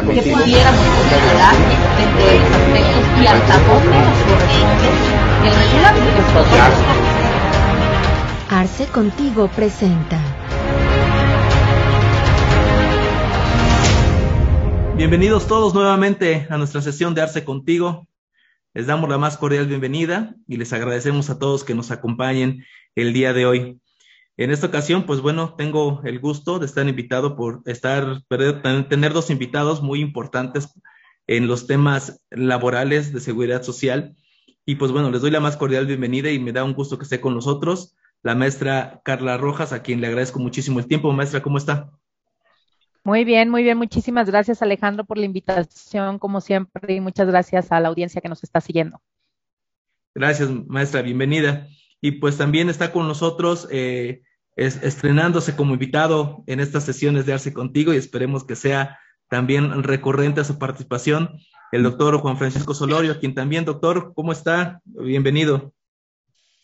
que pudiéramos considerar desde los aspectos y hasta dónde nos corresponde el regular nuestros procesos. Arce Contigo presenta. Bienvenidos todos nuevamente a nuestra sesión de Arce Contigo. Les damos la más cordial bienvenida y les agradecemos a todos que nos acompañen el día de hoy. En esta ocasión, pues bueno, tengo el gusto de estar invitado tener dos invitados muy importantes en los temas laborales de seguridad social. Y pues bueno, les doy la más cordial bienvenida y me da un gusto que esté con nosotros la maestra Carla Rojas, a quien le agradezco muchísimo el tiempo. Maestra, ¿cómo está? Muy bien, muy bien. Muchísimas gracias, Alejandro, por la invitación, como siempre, y muchas gracias a la audiencia que nos está siguiendo. Gracias, maestra, bienvenida. Y pues también está con nosotros estrenándose como invitado en estas sesiones de Arce Contigo y esperemos que sea también recurrente a su participación, el doctor Juan Francisco Solorio, quien también, doctor, ¿cómo está? Bienvenido.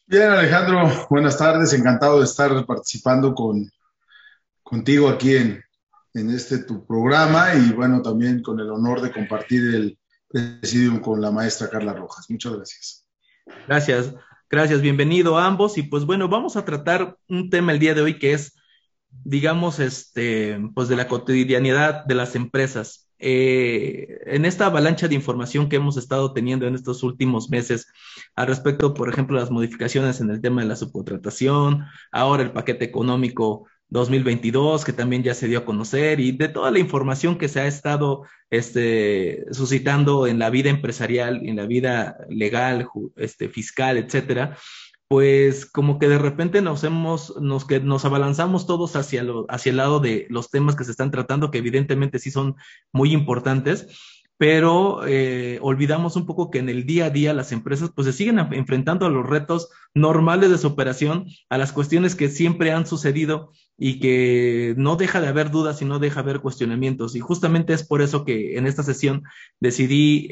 Bien, Alejandro, buenas tardes, encantado de estar participando contigo aquí en tu programa y bueno, también con el honor de compartir el presidium con la maestra Carla Rojas. Muchas gracias. Gracias, bienvenido a ambos. Y pues bueno, vamos a tratar un tema el día de hoy que es, digamos, pues de la cotidianidad de las empresas. En esta avalancha de información que hemos estado teniendo en estos últimos meses al respecto, por ejemplo, las modificaciones en el tema de la subcontratación, ahora el paquete económico 2022, que también ya se dio a conocer, y de toda la información que se ha estado suscitando en la vida empresarial, en la vida legal, fiscal, etcétera, pues como que de repente nos abalanzamos todos hacia el lado de los temas que se están tratando, que evidentemente sí son muy importantes, pero olvidamos un poco que en el día a día las empresas pues se siguen enfrentando a los retos normales de su operación, a las cuestiones que siempre han sucedido y que no deja de haber dudas y no deja de haber cuestionamientos. Y justamente es por eso que en esta sesión decidí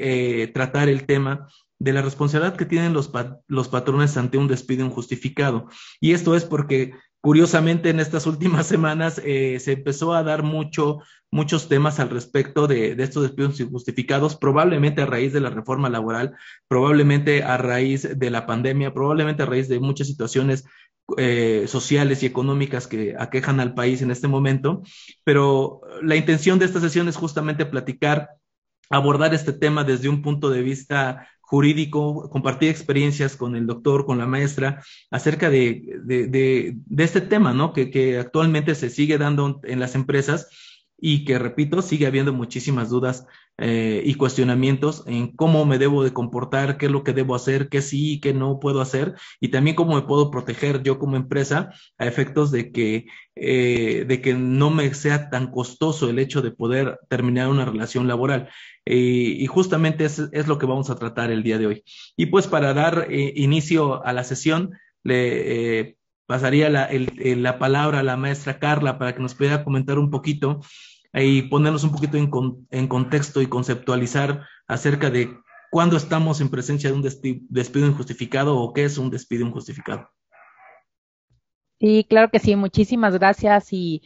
tratar el tema de la responsabilidad que tienen los patrones ante un despido injustificado. Y esto es porque, curiosamente, en estas últimas semanas se empezó a dar muchos temas al respecto de estos despidos injustificados, probablemente a raíz de la reforma laboral, probablemente a raíz de la pandemia, probablemente a raíz de muchas situaciones sociales y económicas que aquejan al país en este momento. Pero la intención de esta sesión es justamente abordar este tema desde un punto de vista jurídico, compartir experiencias con el doctor, con la maestra, acerca de este tema, ¿no? Que actualmente se sigue dando en las empresas y que, repito, sigue habiendo muchísimas dudas y cuestionamientos en cómo me debo de comportar, qué es lo que debo hacer, qué sí y qué no puedo hacer, y también cómo me puedo proteger yo como empresa a efectos de que no me sea tan costoso el hecho de poder terminar una relación laboral. Y justamente es lo que vamos a tratar el día de hoy. Y pues para dar inicio a la sesión, le pasaría la palabra a la maestra Carla para que nos pudiera comentar un poquito y ponernos un poquito en contexto y conceptualizar acerca de cuándo estamos en presencia de un despido injustificado o qué es un despido injustificado. Sí, claro que sí, muchísimas gracias. Y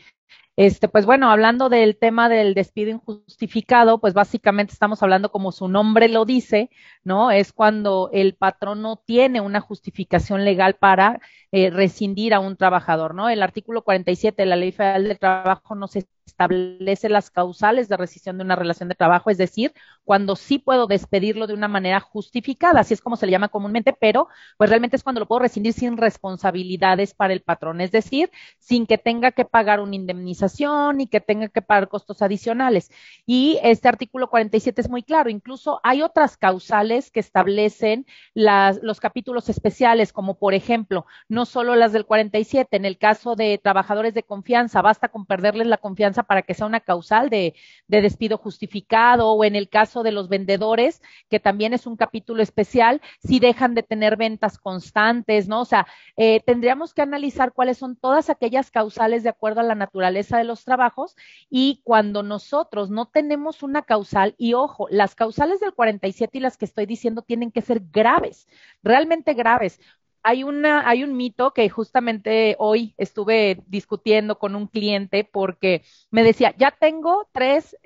pues bueno, hablando del tema del despido injustificado, pues básicamente estamos hablando como su nombre lo dice, ¿no? Es cuando el patrón no tiene una justificación legal para rescindir a un trabajador, ¿no? El artículo 47 de la Ley Federal del Trabajo no se establece las causales de rescisión de una relación de trabajo, es decir, cuando sí puedo despedirlo de una manera justificada, así es como se le llama comúnmente, pero pues realmente es cuando lo puedo rescindir sin responsabilidades para el patrón, es decir, sin que tenga que pagar una indemnización y que tenga que pagar costos adicionales. Y este artículo 47 es muy claro, incluso hay otras causales que establecen los capítulos especiales, como por ejemplo, no solo las del 47, en el caso de trabajadores de confianza, basta con perderles la confianza para que sea una causal de despido justificado, o en el caso de los vendedores, que también es un capítulo especial, si dejan de tener ventas constantes, ¿no? O sea, tendríamos que analizar cuáles son todas aquellas causales de acuerdo a la naturaleza de los trabajos, y cuando nosotros no tenemos una causal, y ojo, las causales del 47 y las que estoy diciendo tienen que ser graves, realmente graves. hay un mito que justamente hoy estuve discutiendo con un cliente porque me decía, ya tengo 3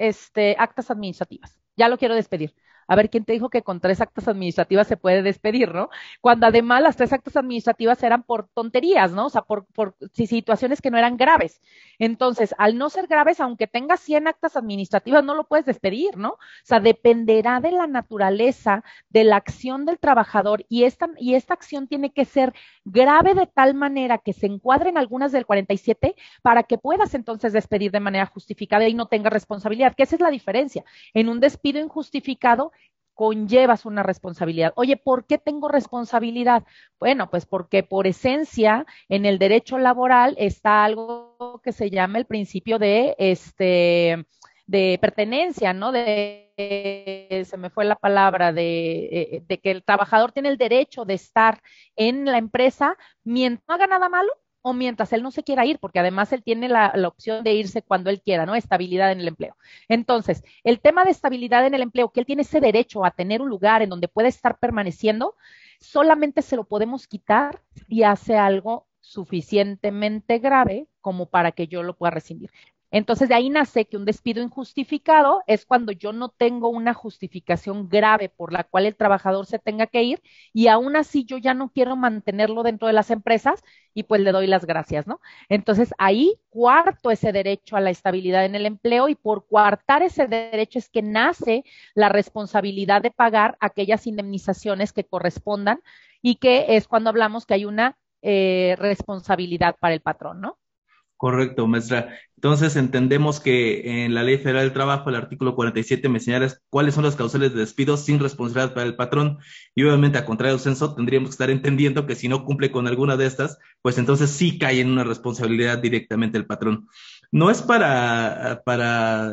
actas administrativas, ya lo quiero despedir. A ver, ¿quién te dijo que con 3 actas administrativas se puede despedir, no? Cuando además las 3 actas administrativas eran por tonterías, ¿no? O sea, por situaciones que no eran graves. Entonces, al no ser graves, aunque tengas 100 actas administrativas, no lo puedes despedir, ¿no? O sea, dependerá de la naturaleza de la acción del trabajador y esta acción tiene que ser grave de tal manera que se encuadren algunas del 47 para que puedas entonces despedir de manera justificada y no tengas responsabilidad, que esa es la diferencia. En un despido injustificado conllevas una responsabilidad. Oye, ¿por qué tengo responsabilidad? Bueno, pues porque por esencia en el derecho laboral está algo que se llama el principio de pertenencia, ¿no? Se me fue la palabra, de que el trabajador tiene el derecho de estar en la empresa mientras no haga nada malo o mientras él no se quiera ir, porque además él tiene la opción de irse cuando él quiera, ¿no? Estabilidad en el empleo. Entonces, el tema de estabilidad en el empleo, que él tiene ese derecho a tener un lugar en donde puede estar permaneciendo, solamente se lo podemos quitar si hace algo suficientemente grave como para que yo lo pueda rescindir. Entonces, de ahí nace que un despido injustificado es cuando yo no tengo una justificación grave por la cual el trabajador se tenga que ir y aún así yo ya no quiero mantenerlo dentro de las empresas y pues le doy las gracias, ¿no? Entonces, ahí cuarto ese derecho a la estabilidad en el empleo y por coartar ese derecho es que nace la responsabilidad de pagar aquellas indemnizaciones que correspondan y que es cuando hablamos que hay una responsabilidad para el patrón, ¿no? Correcto, maestra. Entonces entendemos que en la Ley Federal del Trabajo, el artículo 47 me señala cuáles son las causales de despido sin responsabilidad para el patrón. Y obviamente, a contrario del censo, tendríamos que estar entendiendo que si no cumple con alguna de estas, pues entonces sí cae en una responsabilidad directamente el patrón. No es para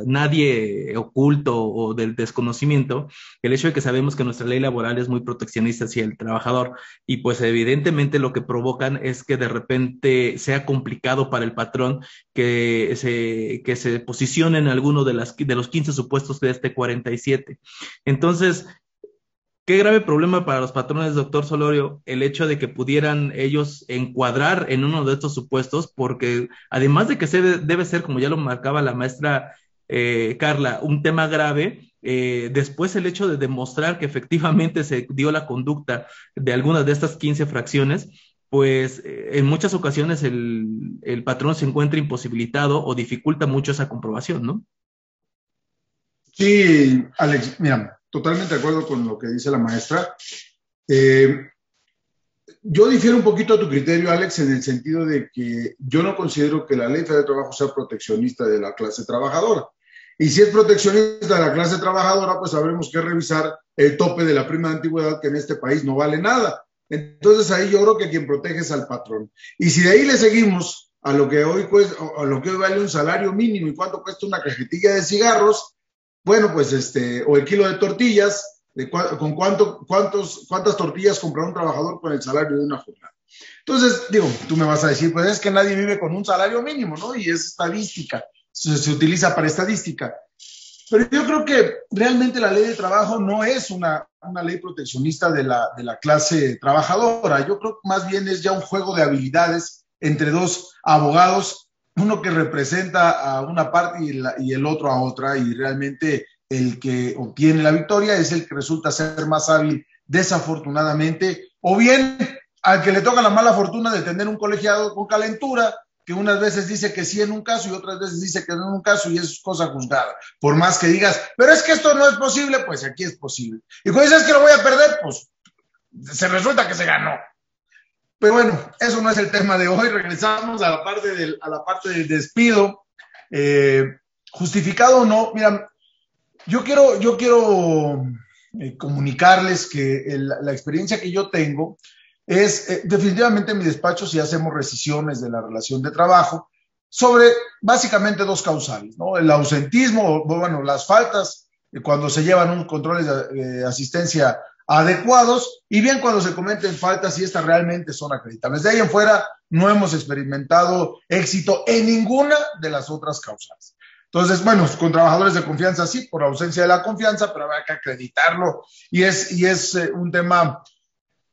nadie oculto o del desconocimiento el hecho de que sabemos que nuestra ley laboral es muy proteccionista hacia el trabajador y pues evidentemente lo que provocan es que de repente sea complicado para el patrón que se posicione en alguno de los 15 supuestos de este 47. Entonces, qué grave problema para los patrones, doctor Solorio, el hecho de que pudieran ellos encuadrar en uno de estos supuestos, porque además de que debe ser, como ya lo marcaba la maestra Carla, un tema grave, después el hecho de demostrar que efectivamente se dio la conducta de algunas de estas 15 fracciones, pues en muchas ocasiones el patrón se encuentra imposibilitado o dificulta mucho esa comprobación, ¿no? Sí, Alex, mira, totalmente de acuerdo con lo que dice la maestra. Yo difiero un poquito a tu criterio, Alex, en el sentido de que yo no considero que la Ley Federal de Trabajo sea proteccionista de la clase trabajadora. Y si es proteccionista de la clase trabajadora, pues habremos que revisar el tope de la prima de antigüedad, que en este país no vale nada. Entonces ahí yo creo que quien protege es al patrón. Y si de ahí le seguimos a lo que hoy cuesta, a lo que hoy vale un salario mínimo y cuánto cuesta una cajetilla de cigarros, bueno, pues o el kilo de tortillas, con cuántas tortillas comprará un trabajador con el salario de una jornada. Entonces, digo, tú me vas a decir, pues es que nadie vive con un salario mínimo, ¿no? Y es estadística, se utiliza para estadística. Pero yo creo que realmente la ley de trabajo no es una ley proteccionista de la clase trabajadora. Yo creo que más bien es ya un juego de habilidades entre dos abogados, uno que representa a una parte y el otro a otra, y realmente el que obtiene la victoria es el que resulta ser más hábil, desafortunadamente, o bien al que le toca la mala fortuna de tener un colegiado con calentura, que unas veces dice que sí en un caso y otras veces dice que no en un caso, y es cosa juzgada. Por más que digas, pero es que esto no es posible, pues aquí es posible. Y cuando dices que lo voy a perder, pues se resulta que se ganó. Pero bueno, eso no es el tema de hoy. Regresamos a la parte del despido. Justificado o no, mira, yo quiero comunicarles que la experiencia que yo tengo es definitivamente en mi despacho si hacemos rescisiones de la relación de trabajo sobre básicamente dos causales, ¿no? El ausentismo, bueno, las faltas cuando se llevan unos controles de asistencia adecuados, y bien cuando se cometen faltas y estas realmente son acreditables. De ahí en fuera no hemos experimentado éxito en ninguna de las otras causas. Entonces, bueno, con trabajadores de confianza sí, por ausencia de la confianza, pero habrá que acreditarlo, y es un tema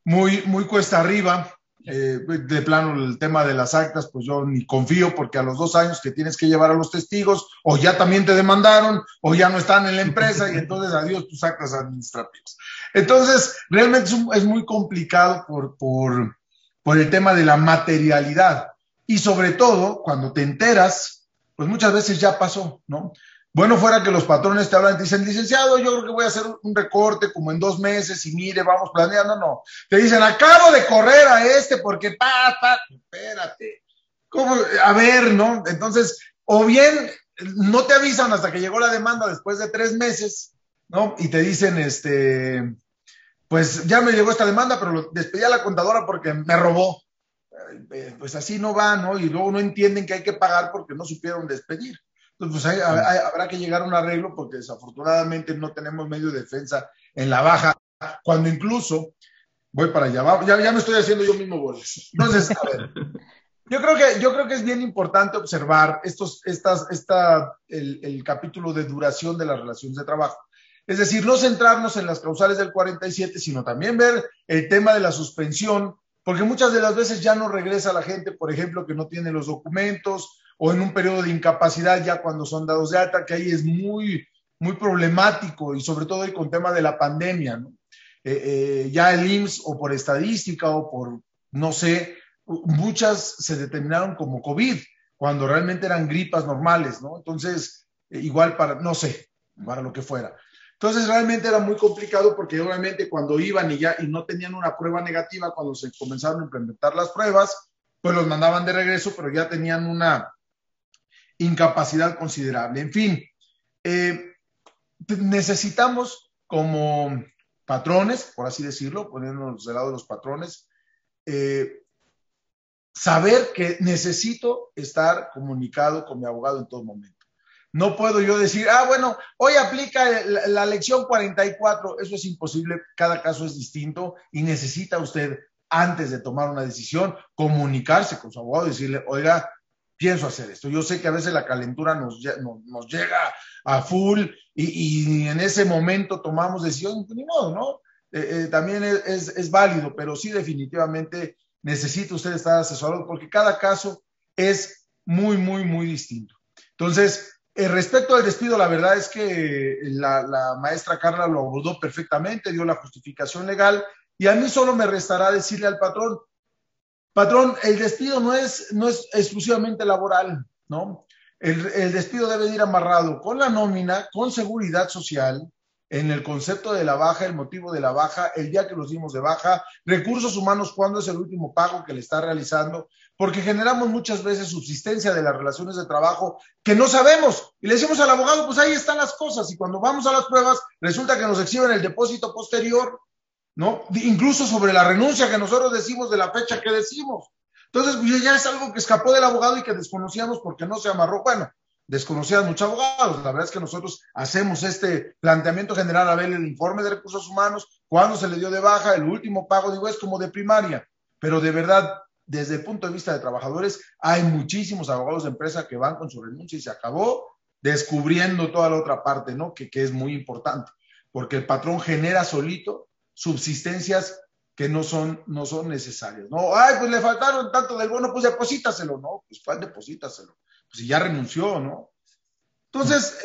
muy, muy cuesta arriba, De plano el tema de las actas, pues yo ni confío, porque a los 2 años que tienes que llevar a los testigos, o ya también te demandaron, o ya no están en la empresa, y entonces adiós tus actas administrativas. Entonces, realmente es muy complicado por el tema de la materialidad. Y sobre todo, cuando te enteras, pues muchas veces ya pasó, ¿no? Bueno, fuera que los patrones te hablan y te dicen, licenciado, yo creo que voy a hacer un recorte como en 2 meses y mire, vamos planeando. No, te dicen, acabo de correr a porque, espérate. ¿Cómo? A ver, ¿no? Entonces, o bien no te avisan hasta que llegó la demanda después de 3 meses, ¿no? Y te dicen, pues ya me llegó esta demanda, pero despedí a la contadora porque me robó. Pues así no va, ¿no? Y luego no entienden que hay que pagar porque no supieron despedir. Entonces, pues habrá que llegar a un arreglo, porque desafortunadamente no tenemos medio de defensa en la baja, cuando incluso, voy para allá, ya me estoy haciendo yo mismo bolas. Entonces, a ver, yo creo que es bien importante observar el capítulo de duración de las relaciones de trabajo. Es decir, no centrarnos en las causales del 47, sino también ver el tema de la suspensión, porque muchas de las veces ya no regresa la gente, por ejemplo, que no tiene los documentos, o en un periodo de incapacidad ya cuando son dados de alta, que ahí es muy, muy problemático, y sobre todo hoy con tema de la pandemia, ¿no? Ya el IMSS, o por estadística, o por, no sé, muchas se determinaron como COVID, cuando realmente eran gripas normales, ¿no? Entonces, igual no sé, para lo que fuera. Entonces realmente era muy complicado, porque obviamente cuando iban y no tenían una prueba negativa, cuando se comenzaron a implementar las pruebas, pues los mandaban de regreso, pero ya tenían una incapacidad considerable. En fin, necesitamos como patrones, por así decirlo, poniéndonos del lado de los patrones, saber que necesito estar comunicado con mi abogado en todo momento. No puedo yo decir, bueno, hoy aplica la lección 44, eso es imposible, cada caso es distinto, y necesita usted, antes de tomar una decisión, comunicarse con su abogado y decirle, oiga, pienso hacer esto. Yo sé que a veces la calentura nos llega a full, y en ese momento tomamos decisiones, ni modo, ¿no? También es válido, pero sí, definitivamente necesita usted estar asesorado, porque cada caso es muy, muy, muy distinto. Entonces, respecto al despido, la verdad es que la maestra Carla lo abordó perfectamente, dio la justificación legal, y a mí solo me restará decirle al patrón, el despido no es exclusivamente laboral, ¿no? El despido debe ir amarrado con la nómina, con seguridad social, en el concepto de la baja, el motivo de la baja, el día que los dimos de baja, recursos humanos, cuándo es el último pago que le está realizando, porque generamos muchas veces subsistencia de las relaciones de trabajo que no sabemos, y le decimos al abogado, pues ahí están las cosas, y cuando vamos a las pruebas, resulta que nos exhiben el depósito posterior, ¿no? Incluso sobre la renuncia que nosotros decimos de la fecha que decimos. Entonces, pues ya es algo que escapó del abogado y que desconocíamos porque no se amarró. Bueno, desconocían muchos abogados. La verdad es que nosotros hacemos este planteamiento general a ver el informe de recursos humanos, cuándo se le dio de baja, el último pago, digo, es como de primaria. Pero de verdad, desde el punto de vista de trabajadores, hay muchísimos abogados de empresa que van con su renuncia y se acabó, descubriendo toda la otra parte, ¿no? Que es muy importante, porque el patrón genera solito subsistencias que no son necesarias, ¿no? Ay, pues le faltaron tanto del bono, pues deposítaselo, ¿no? Pues deposítaselo. Pues si ya renunció, ¿no? Entonces,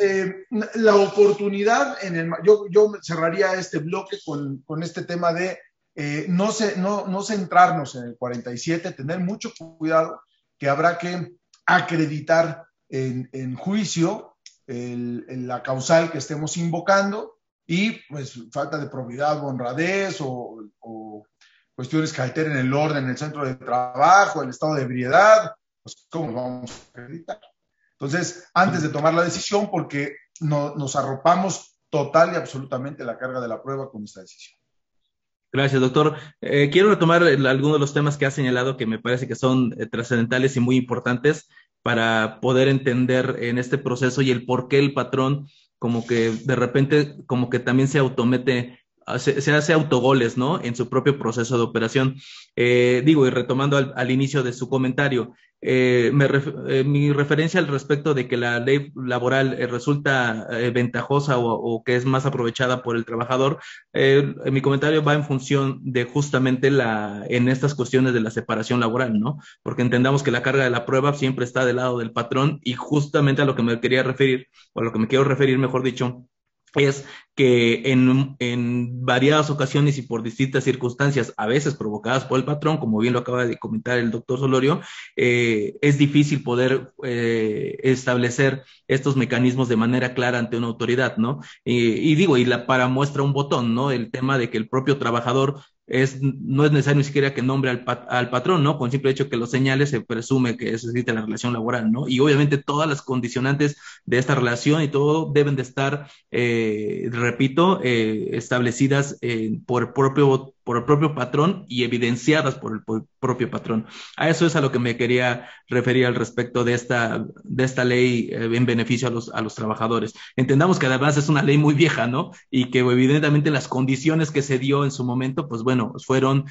la oportunidad yo cerraría este bloque con este tema de no centrarnos en el 47, tener mucho cuidado, que habrá que acreditar en juicio la causal que estemos invocando, y pues falta de probidad o honradez, o cuestiones que alteren el orden en el centro de trabajo, el estado de ebriedad, pues ¿cómo vamos a acreditar? Entonces, antes de tomar la decisión, porque nos arropamos total y absolutamente la carga de la prueba con esta decisión. Gracias, doctor. Quiero retomar algunos de los temas que ha señalado, que me parece que son trascendentales y muy importantes para poder entender en este proceso y el por qué el patrón como que de repente como que también se automete se hace autogoles, ¿no? En su propio proceso de operación. Digo, y retomando al inicio de su comentario, mi referencia al respecto de que la ley laboral resulta ventajosa o que es más aprovechada por el trabajador, mi comentario va en función de justamente en estas cuestiones de la separación laboral, ¿no? Porque entendamos que la carga de la prueba siempre está del lado del patrón y justamente a lo que me quería referir, o a lo que me quiero referir, mejor dicho, es que en variadas ocasiones y por distintas circunstancias, a veces provocadas por el patrón, como bien lo acaba de comentar el doctor Solorio, es difícil poder establecer estos mecanismos de manera clara ante una autoridad, ¿no? Y digo, para muestra un botón, ¿no? El tema de que el propio trabajador no es necesario ni siquiera que nombre al patrón, ¿no? Con el simple hecho que lo señale, se presume que eso existe la relación laboral, ¿no? Y obviamente todas las condicionantes de esta relación y todo deben de estar, repito, establecidas por el propio patrón y evidenciadas por el propio patrón. A eso es a lo que me quería referir al respecto de esta ley en beneficio a los trabajadores. Entendamos que además es una ley muy vieja, ¿no? Y que evidentemente las condiciones que se dio en su momento, pues bueno, fueron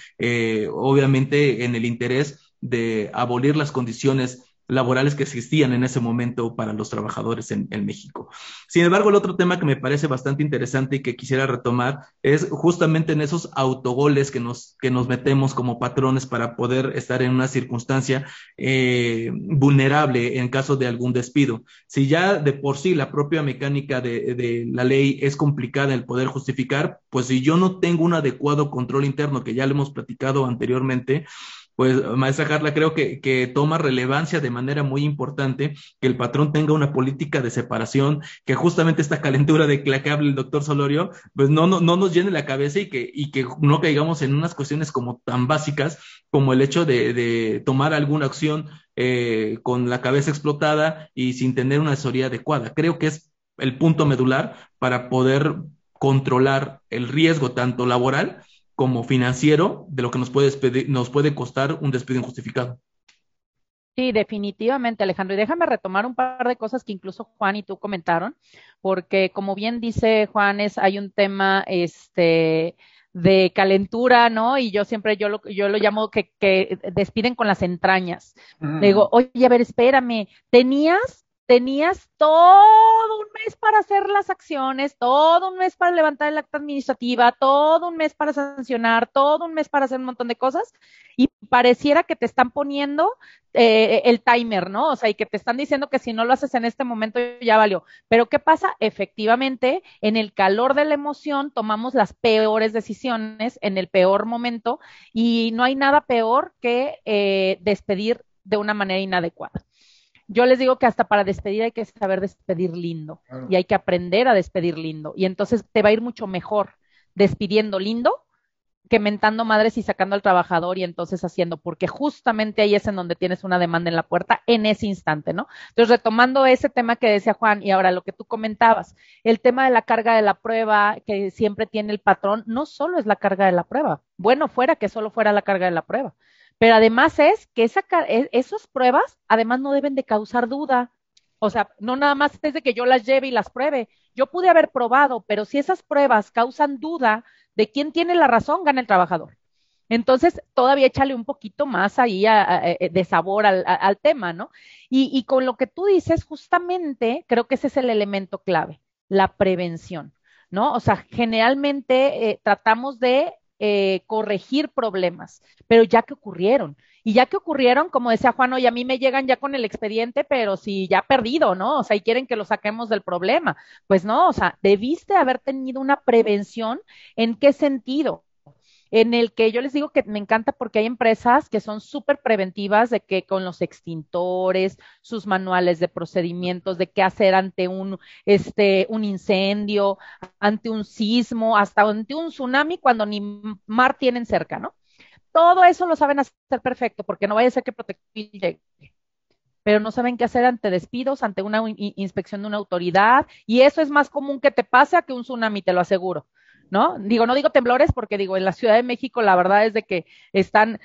obviamente en el interés de abolir las condiciones laborales que existían en ese momento para los trabajadores en México. Sin embargo, el otro tema que me parece bastante interesante y que quisiera retomar es justamente en esos autogoles que nos metemos como patrones para poder estar en una circunstancia vulnerable en caso de algún despido. Si ya de por sí la propia mecánica de la ley es complicada el poder justificar, pues si yo no tengo un adecuado control interno, que ya lo hemos platicado anteriormente, pues, maestra Carla, creo que toma relevancia de manera muy importante que el patrón tenga una política de separación, que justamente esta calentura de la que habla el doctor Solorio, pues no nos llene la cabeza y que no caigamos en unas cuestiones como tan básicas como el hecho de tomar alguna acción con la cabeza explotada y sin tener una asesoría adecuada. Creo que es el punto medular para poder controlar el riesgo tanto laboral como financiero de lo que nos puede costar un despido injustificado. Sí, definitivamente, Alejandro. Y déjame retomar un par de cosas que incluso Juan y tú comentaron, porque como bien dice Juanes, hay un tema, de calentura, ¿no? Y yo siempre, yo lo llamo que despiden con las entrañas. Le digo, oye, a ver, espérame, tenías todo un mes para hacer las acciones, todo un mes para levantar el acta administrativa, todo un mes para sancionar, todo un mes para hacer un montón de cosas, y pareciera que te están poniendo el timer, ¿no? O sea, y que te están diciendo que si no lo haces en este momento ya valió. Pero ¿qué pasa? Efectivamente, en el calor de la emoción tomamos las peores decisiones en el peor momento, y no hay nada peor que despedir de una manera inadecuada. Yo les digo que hasta para despedir hay que saber despedir lindo, claro, y hay que aprender a despedir lindo. Y entonces te va a ir mucho mejor despidiendo lindo que mentando madres y sacando al trabajador y entonces haciendo, porque justamente ahí es en donde tienes una demanda en la puerta en ese instante, ¿no? Entonces, retomando ese tema que decía Juan y ahora lo que tú comentabas, el tema de la carga de la prueba que siempre tiene el patrón, no solo es la carga de la prueba, bueno fuera que solo fuera la carga de la prueba, pero además es que esas pruebas además no deben de causar duda. O sea, no nada más es de que yo las lleve y las pruebe. Yo pude haber probado, pero si esas pruebas causan duda de quién tiene la razón, gana el trabajador. Entonces, todavía échale un poquito más ahí de sabor al tema, ¿no? Y con lo que tú dices, justamente, creo que ese es el elemento clave, la prevención, ¿no? O sea, generalmente tratamos de corregir problemas, pero ya que ocurrieron. Y ya que ocurrieron, como decía Juan, oye, a mí me llegan ya con el expediente, pero si ya perdido, ¿no? O sea, y quieren que lo saquemos del problema. Pues no, o sea, debiste haber tenido una prevención. ¿En qué sentido? En el que yo les digo que me encanta porque hay empresas que son súper preventivas de que con los extintores, sus manuales de procedimientos, de qué hacer ante un incendio, ante un sismo, hasta ante un tsunami cuando ni mar tienen cerca, ¿no? Todo eso lo saben hacer perfecto porque no vaya a ser que Protección llegue, pero no saben qué hacer ante despidos, ante una inspección de una autoridad, y eso es más común que te pase a que un tsunami, te lo aseguro, ¿no? No digo temblores porque digo, en la Ciudad de México la verdad es de que están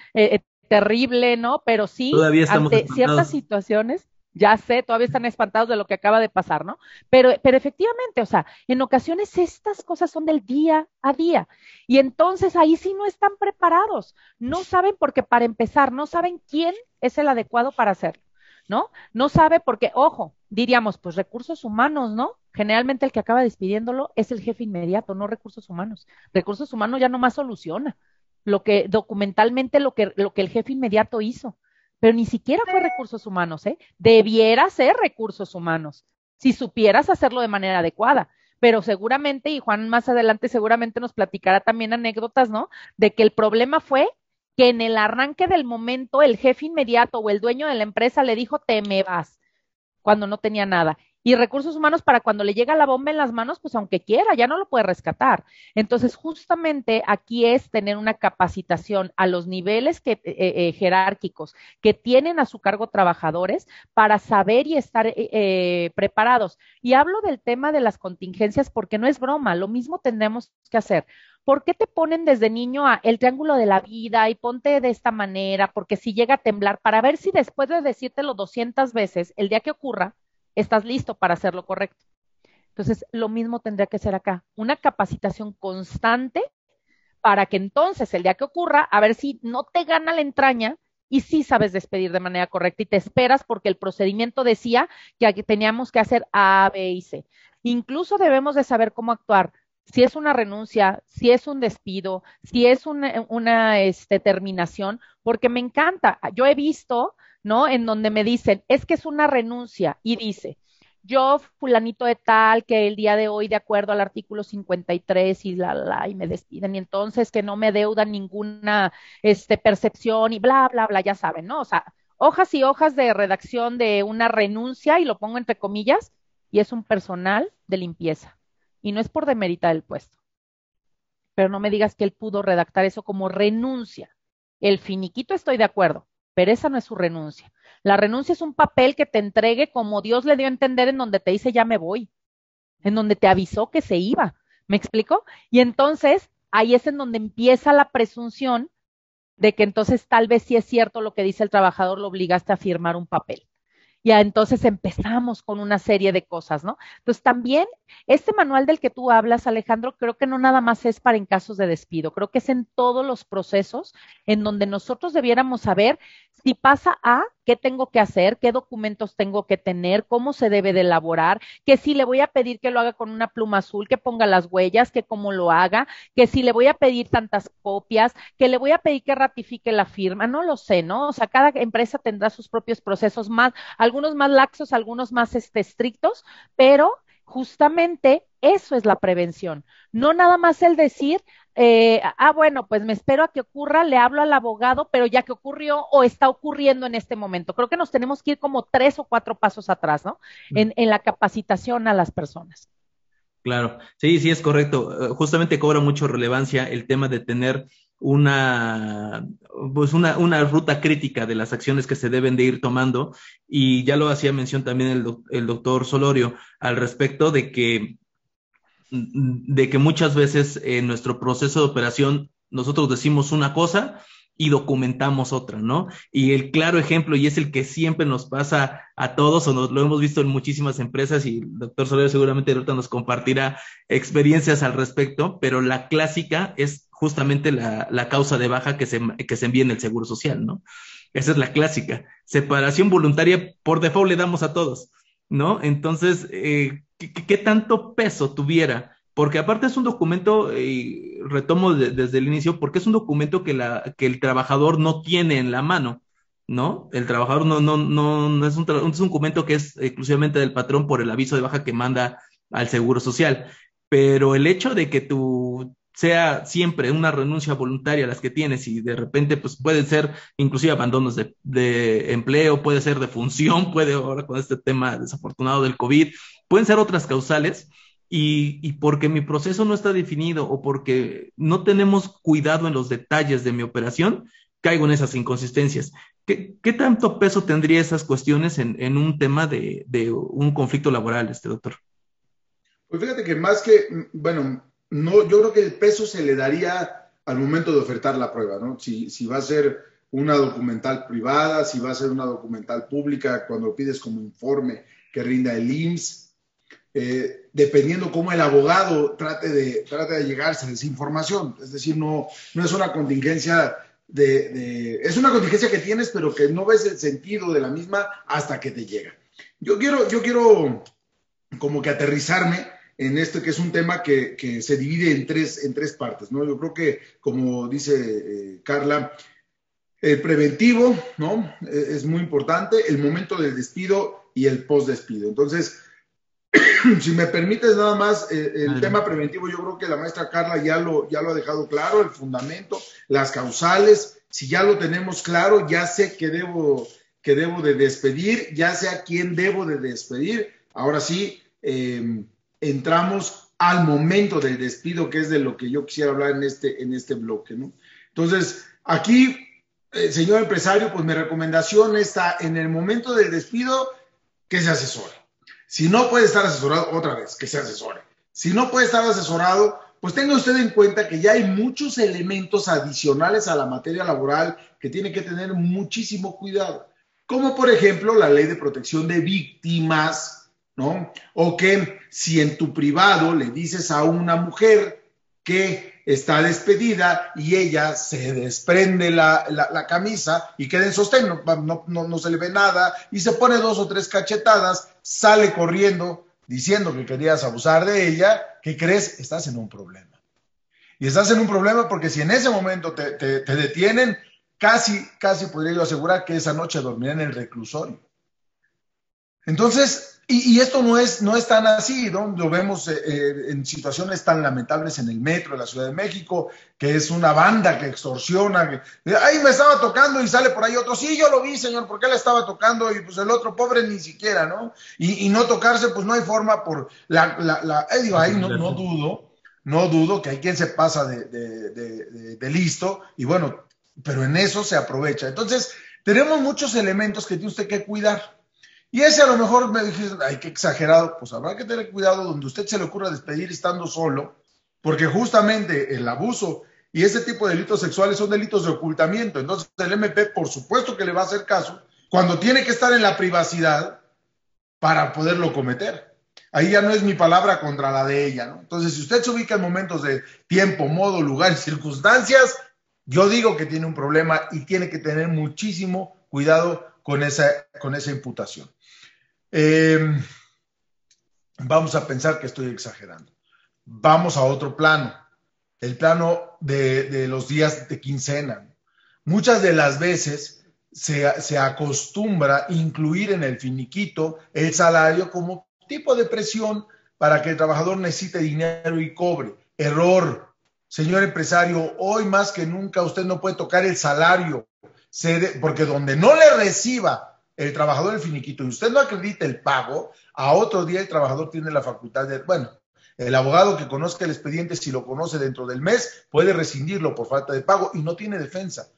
terrible, ¿no? Pero sí, Todavía estamos ante ciertas situaciones, Ya sé, todavía están espantados de lo que acaba de pasar, ¿no? Pero efectivamente, o sea, en ocasiones estas cosas son del día a día. Y entonces ahí sí no están preparados. No saben porque para empezar, no saben quién es el adecuado para hacerlo, ¿no? No sabe porque, ojo, diríamos, pues recursos humanos, ¿no? Generalmente el que acaba despidiéndolo es el jefe inmediato, no recursos humanos. Recursos humanos ya nomás soluciona lo que documentalmente lo que el jefe inmediato hizo, pero ni siquiera fue recursos humanos, ¿eh? Debiera ser recursos humanos, si supieras hacerlo de manera adecuada. Pero seguramente, y Juan más adelante seguramente nos platicará también anécdotas, ¿no? De que el problema fue que en el arranque del momento el jefe inmediato o el dueño de la empresa le dijo, te me vas, cuando no tenía nada. Y recursos humanos para cuando le llega la bomba en las manos, pues aunque quiera, ya no lo puede rescatar. Entonces, justamente aquí es tener una capacitación a los niveles jerárquicos que tienen a su cargo trabajadores para saber y estar preparados. Y hablo del tema de las contingencias porque no es broma, lo mismo tendremos que hacer. ¿Por qué te ponen desde niño a el triángulo de la vida y ponte de esta manera? Porque si llega a temblar, para ver si después de decírtelo 200 veces, el día que ocurra, estás listo para hacer lo correcto. Entonces, lo mismo tendría que ser acá, una capacitación constante para que entonces el día que ocurra, a ver si no te gana la entraña y sí sabes despedir de manera correcta y te esperas porque el procedimiento decía que aquí teníamos que hacer A, B y C. Incluso debemos de saber cómo actuar. Si es una renuncia, si es un despido, si es una terminación, porque me encanta. Yo he visto, ¿no? En donde me dicen, es que es una renuncia y dice, yo, fulanito de tal, que el día de hoy, de acuerdo al artículo 53 y me despiden, y entonces que no me deudan ninguna percepción y bla, bla, bla, ya saben, ¿no? O sea, hojas y hojas de redacción de una renuncia, y lo pongo entre comillas, y es un personal de limpieza. Y no es por demeritar el puesto, pero no me digas que él pudo redactar eso como renuncia. El finiquito estoy de acuerdo, pero esa no es su renuncia. La renuncia es un papel que te entregue como Dios le dio a entender en donde te dice ya me voy, en donde te avisó que se iba. ¿Me explico? Y entonces ahí es en donde empieza la presunción de que entonces tal vez sí es cierto lo que dice el trabajador, lo obligaste a firmar un papel. Ya entonces empezamos con una serie de cosas, ¿no? Entonces también este manual del que tú hablas, Alejandro, creo que no nada más es para en casos de despido, creo que es en todos los procesos en donde nosotros debiéramos saber si pasa a qué tengo que hacer, qué documentos tengo que tener, cómo se debe de elaborar, que si le voy a pedir que lo haga con una pluma azul, que ponga las huellas, que cómo lo haga, que si le voy a pedir tantas copias, que le voy a pedir que ratifique la firma, no lo sé, ¿no? O sea, cada empresa tendrá sus propios procesos más, algunos más laxos, algunos más estrictos, pero justamente eso es la prevención. No nada más el decir, bueno, pues me espero a que ocurra, le hablo al abogado, pero ya que ocurrió o está ocurriendo en este momento. Creo que nos tenemos que ir como 3 o 4 pasos atrás, ¿no? En la capacitación a las personas. Claro, sí, sí, es correcto. Justamente cobra mucho relevancia el tema de tener una, pues una ruta crítica de las acciones que se deben de ir tomando. Y ya lo hacía mención también el doctor Solorio al respecto de que muchas veces en nuestro proceso de operación nosotros decimos una cosa y documentamos otra, ¿no? Y el claro ejemplo, y es el que siempre nos pasa a todos, o lo hemos visto en muchísimas empresas, y el doctor Soler seguramente ahorita nos compartirá experiencias al respecto, pero la clásica es justamente la causa de baja que se envía en el Seguro Social, ¿no? Esa es la clásica. Separación voluntaria por default le damos a todos, ¿no? Entonces, ¿qué tanto peso tuviera? Porque aparte es un documento, retomo desde el inicio, porque es un documento que el trabajador no tiene en la mano, ¿no? El trabajador no es es un documento que es exclusivamente del patrón por el aviso de baja que manda al Seguro Social. Pero el hecho de que tú sea siempre una renuncia voluntaria a las que tienes y de repente pues pueden ser inclusive abandonos de empleo, puede ser de función, puede ahora con este tema desafortunado del COVID, pueden ser otras causales y porque mi proceso no está definido o porque no tenemos cuidado en los detalles de mi operación, caigo en esas inconsistencias. ¿Qué tanto peso tendría esas cuestiones en un tema de un conflicto laboral, doctor? Pues fíjate que más que, bueno, no, yo creo que el peso se le daría al momento de ofertar la prueba, ¿no? Si va a ser una documental privada, si va a ser una documental pública, cuando pides como informe que rinda el IMSS, dependiendo cómo el abogado trate de llegarse a esa información. Es decir, no es una contingencia es una contingencia que tienes, pero que no ves el sentido de la misma hasta que te llega. Yo quiero como que aterrizarme en esto, que es un tema que se divide en tres partes, ¿no? Yo creo que, como dice Carla, el preventivo, ¿no? Es muy importante, el momento del despido y el post-despido. Entonces, si me permites nada más, el tema preventivo, yo creo que la maestra Carla ya lo ha dejado claro, el fundamento, las causales. Si ya lo tenemos claro, ya sé que debo de despedir, ya sé a quién debo de despedir. Ahora sí, entramos al momento del despido, que es de lo que yo quisiera hablar en este bloque, ¿no? Entonces, aquí, señor empresario, pues mi recomendación está en el momento del despido, que se asesore. Si no puede estar asesorado, otra vez, que se asesore. Si no puede estar asesorado, pues tenga usted en cuenta que ya hay muchos elementos adicionales a la materia laboral que tiene que tener muchísimo cuidado. Como por ejemplo la ley de protección de víctimas, ¿no? O que si en tu privado le dices a una mujer que está despedida y ella se desprende la camisa y queda en sostén, no se le ve nada y se pone 2 o 3 cachetadas, sale corriendo diciendo que querías abusar de ella, ¿qué crees? Estás en un problema. Y estás en un problema porque si en ese momento te detienen, casi podría yo asegurar que esa noche dormirá en el reclusorio. Entonces, y esto no es tan así, ¿no? Lo vemos en situaciones tan lamentables en el metro de la Ciudad de México, que es una banda que extorsiona, ahí me estaba tocando y sale por ahí otro, sí, yo lo vi, señor, ¿por qué le estaba tocando? Y pues el otro pobre ni siquiera, ¿no? Y no tocarse, pues no hay forma por digo, ahí no dudo que hay quien se pasa de listo, y bueno, pero en eso se aprovecha. Entonces, tenemos muchos elementos que tiene usted que cuidar. Y ese a lo mejor me dijiste, ay, qué exagerado, pues habrá que tener cuidado donde usted se le ocurra despedir estando solo, porque justamente el abuso y ese tipo de delitos sexuales son delitos de ocultamiento. Entonces el MP por supuesto que le va a hacer caso cuando tiene que estar en la privacidad para poderlo cometer. Ahí ya no es mi palabra contra la de ella, ¿no? Entonces, si usted se ubica en momentos de tiempo, modo, lugar y circunstancias, yo digo que tiene un problema y tiene que tener muchísimo cuidado con esa imputación. Vamos a pensar que estoy exagerando. Vamos a otro plano, el plano de los días de quincena. Muchas de las veces se acostumbra incluir en el finiquito el salario como tipo de presión para que el trabajador necesite dinero y cobre. Error. Señor empresario, hoy más que nunca usted no puede tocar el salario, porque donde no le reciba el trabajador el finiquito y usted no acredita el pago, a otro día el trabajador tiene la facultad el abogado que conozca el expediente, si lo conoce dentro del mes, puede rescindirlo por falta de pago y no tiene defensa,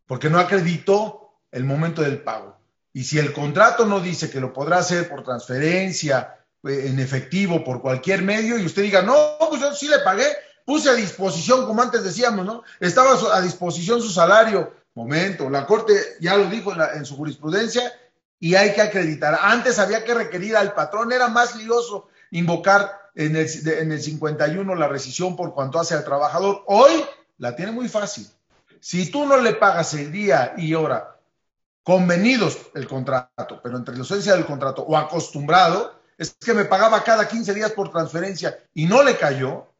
porque no acreditó el momento del pago. Y si el contrato no dice que lo podrá hacer por transferencia, en efectivo, por cualquier medio, y usted diga, no, pues yo sí le pagué, puse a disposición, como antes decíamos, ¿no? Estaba a disposición su salario. Momento, la Corte ya lo dijo en su jurisprudencia y hay que acreditar. Antes había que requerir al patrón, era más lioso invocar en el 51 la rescisión por cuanto hace al trabajador. Hoy la tiene muy fácil. Si tú no le pagas el día y hora convenidos el contrato, pero entre la ausencia del contrato o acostumbrado, es que me pagaba cada 15 días por transferencia y no le cayó,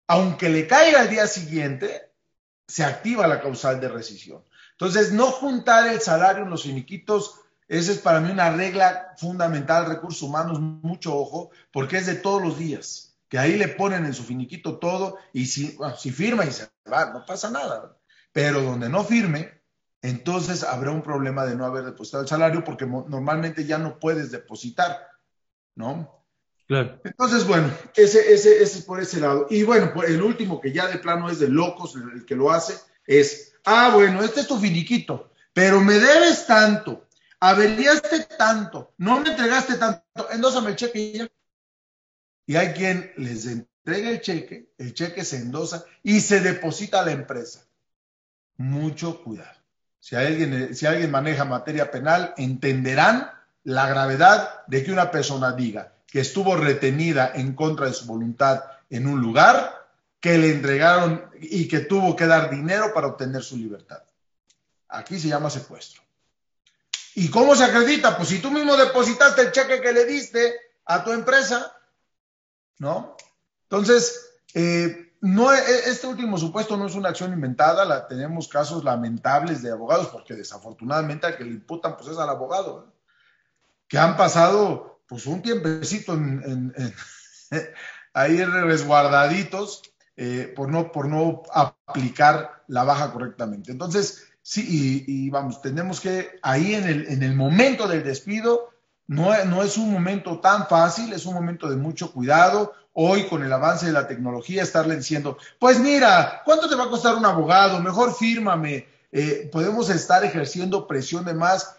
aunque le caiga al día siguiente, se activa la causal de rescisión. Entonces, no juntar el salario en los finiquitos, esa es para mí una regla fundamental, recursos humanos, mucho ojo, porque es de todos los días, que ahí le ponen en su finiquito todo, y si firma y se va, no pasa nada. Pero donde no firme, entonces habrá un problema de no haber depositado el salario, porque normalmente ya no puedes depositar, ¿no? Claro. Entonces, bueno, ese es por ese lado. Y bueno, el último que ya de plano es de locos, el que lo hace, es, bueno, este es tu finiquito, pero me debes tanto, averiaste tanto, no me entregaste tanto, endósame el cheque y ya. Y hay quien les entrega el cheque se endosa y se deposita a la empresa. Mucho cuidado. Si alguien maneja materia penal, entenderán la gravedad de que una persona diga que estuvo retenida en contra de su voluntad en un lugar, que le entregaron y que tuvo que dar dinero para obtener su libertad. Aquí se llama secuestro. ¿Y cómo se acredita? Pues si tú mismo depositaste el cheque que le diste a tu empresa, ¿no? Entonces, no, este último supuesto no es una acción inventada, tenemos casos lamentables de abogados, porque desafortunadamente al que le imputan pues es al abogado, ¿no? Que han pasado pues un tiempecito ahí resguardaditos por no aplicar la baja correctamente. Entonces, sí, y vamos, tenemos que, ahí en el momento del despido, no es un momento tan fácil, es un momento de mucho cuidado. Hoy, con el avance de la tecnología, estarle diciendo, pues mira, ¿cuánto te va a costar un abogado? Mejor fírmame. Podemos estar ejerciendo presión de más,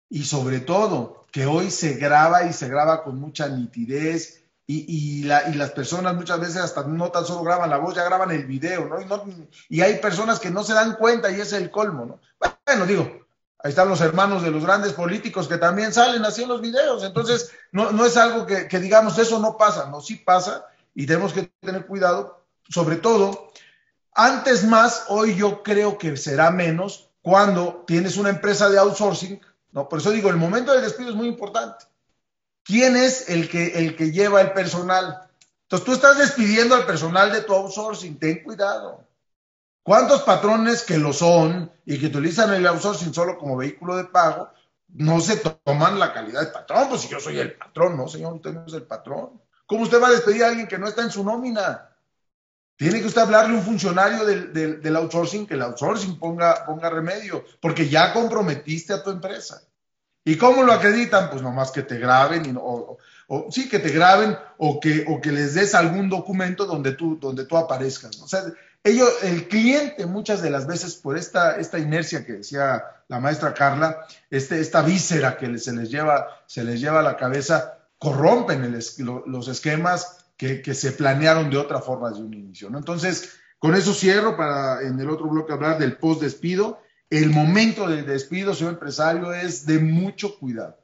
y sobre todo, que hoy se graba y se graba con mucha nitidez, y las personas muchas veces hasta no tan solo graban la voz, ya graban el video, ¿no? Y hay personas que no se dan cuenta, y es el colmo, ¿no? Bueno, digo, ahí están los hermanos de los grandes políticos que también salen así en los videos. Entonces, no es algo que digamos, eso no pasa, no, sí pasa, y tenemos que tener cuidado, sobre todo, antes más, hoy yo creo que será menos, cuando tienes una empresa de outsourcing, ¿no? Por eso digo, el momento del despido es muy importante. ¿Quién es el que lleva el personal? Entonces, tú estás despidiendo al personal de tu outsourcing, ten cuidado. ¿Cuántos patrones que lo son y que utilizan el outsourcing solo como vehículo de pago no se toman la calidad de patrón? Pues si yo soy el patrón, no, señor, usted no es el patrón. ¿Cómo usted va a despedir a alguien que no está en su nómina? Tiene que usted hablarle a un funcionario del outsourcing, que el outsourcing ponga remedio, porque ya comprometiste a tu empresa. ¿Y cómo lo acreditan? Pues nomás que te graben, sí, que te graben, o que les des algún documento donde tú aparezcas, ¿no? O sea, el cliente muchas de las veces, por esta inercia que decía la maestra Carla, esta víscera que se les lleva a la cabeza, corrompen los esquemas que se planearon de otra forma desde un inicio, ¿no? Entonces, con eso cierro para en el otro bloque hablar del post-despido. El momento del despido, señor empresario, es de mucho cuidado.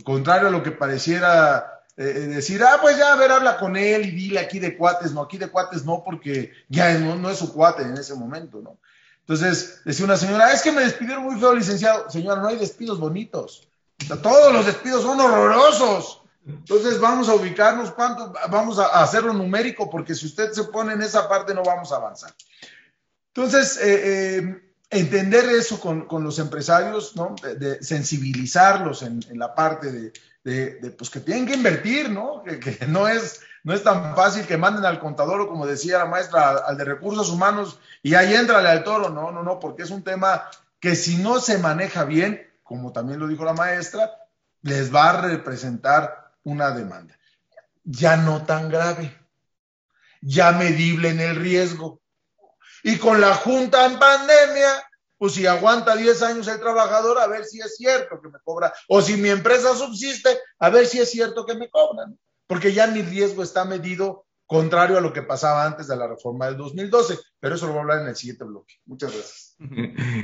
Contrario a lo que pareciera decir, pues ya, a ver, habla con él y dile aquí de cuates no, porque ya no es su cuate en ese momento, ¿no? Entonces, decía una señora, es que me despidieron muy feo, licenciado. Señora, no hay despidos bonitos. O sea, todos los despidos son horrorosos. Entonces, vamos a ubicarnos, vamos a hacerlo numérico, porque si usted se pone en esa parte no vamos a avanzar. Entonces, entender eso con los empresarios, ¿no? De sensibilizarlos en la parte de pues que tienen que invertir, ¿no? Que no es tan fácil que manden al contador, o como decía la maestra, al de recursos humanos, y ahí éntrale al toro. No, porque es un tema que si no se maneja bien, como también lo dijo la maestra, les va a representar una demanda. Ya no tan grave, ya medible en el riesgo. Y con la Junta en pandemia, pues si aguanta 10 años el trabajador, a ver si es cierto que me cobra. O si mi empresa subsiste, a ver si es cierto que me cobran. Porque ya mi riesgo está medido, contrario a lo que pasaba antes de la reforma del 2012. Pero eso lo voy a hablar en el siguiente bloque. Muchas gracias.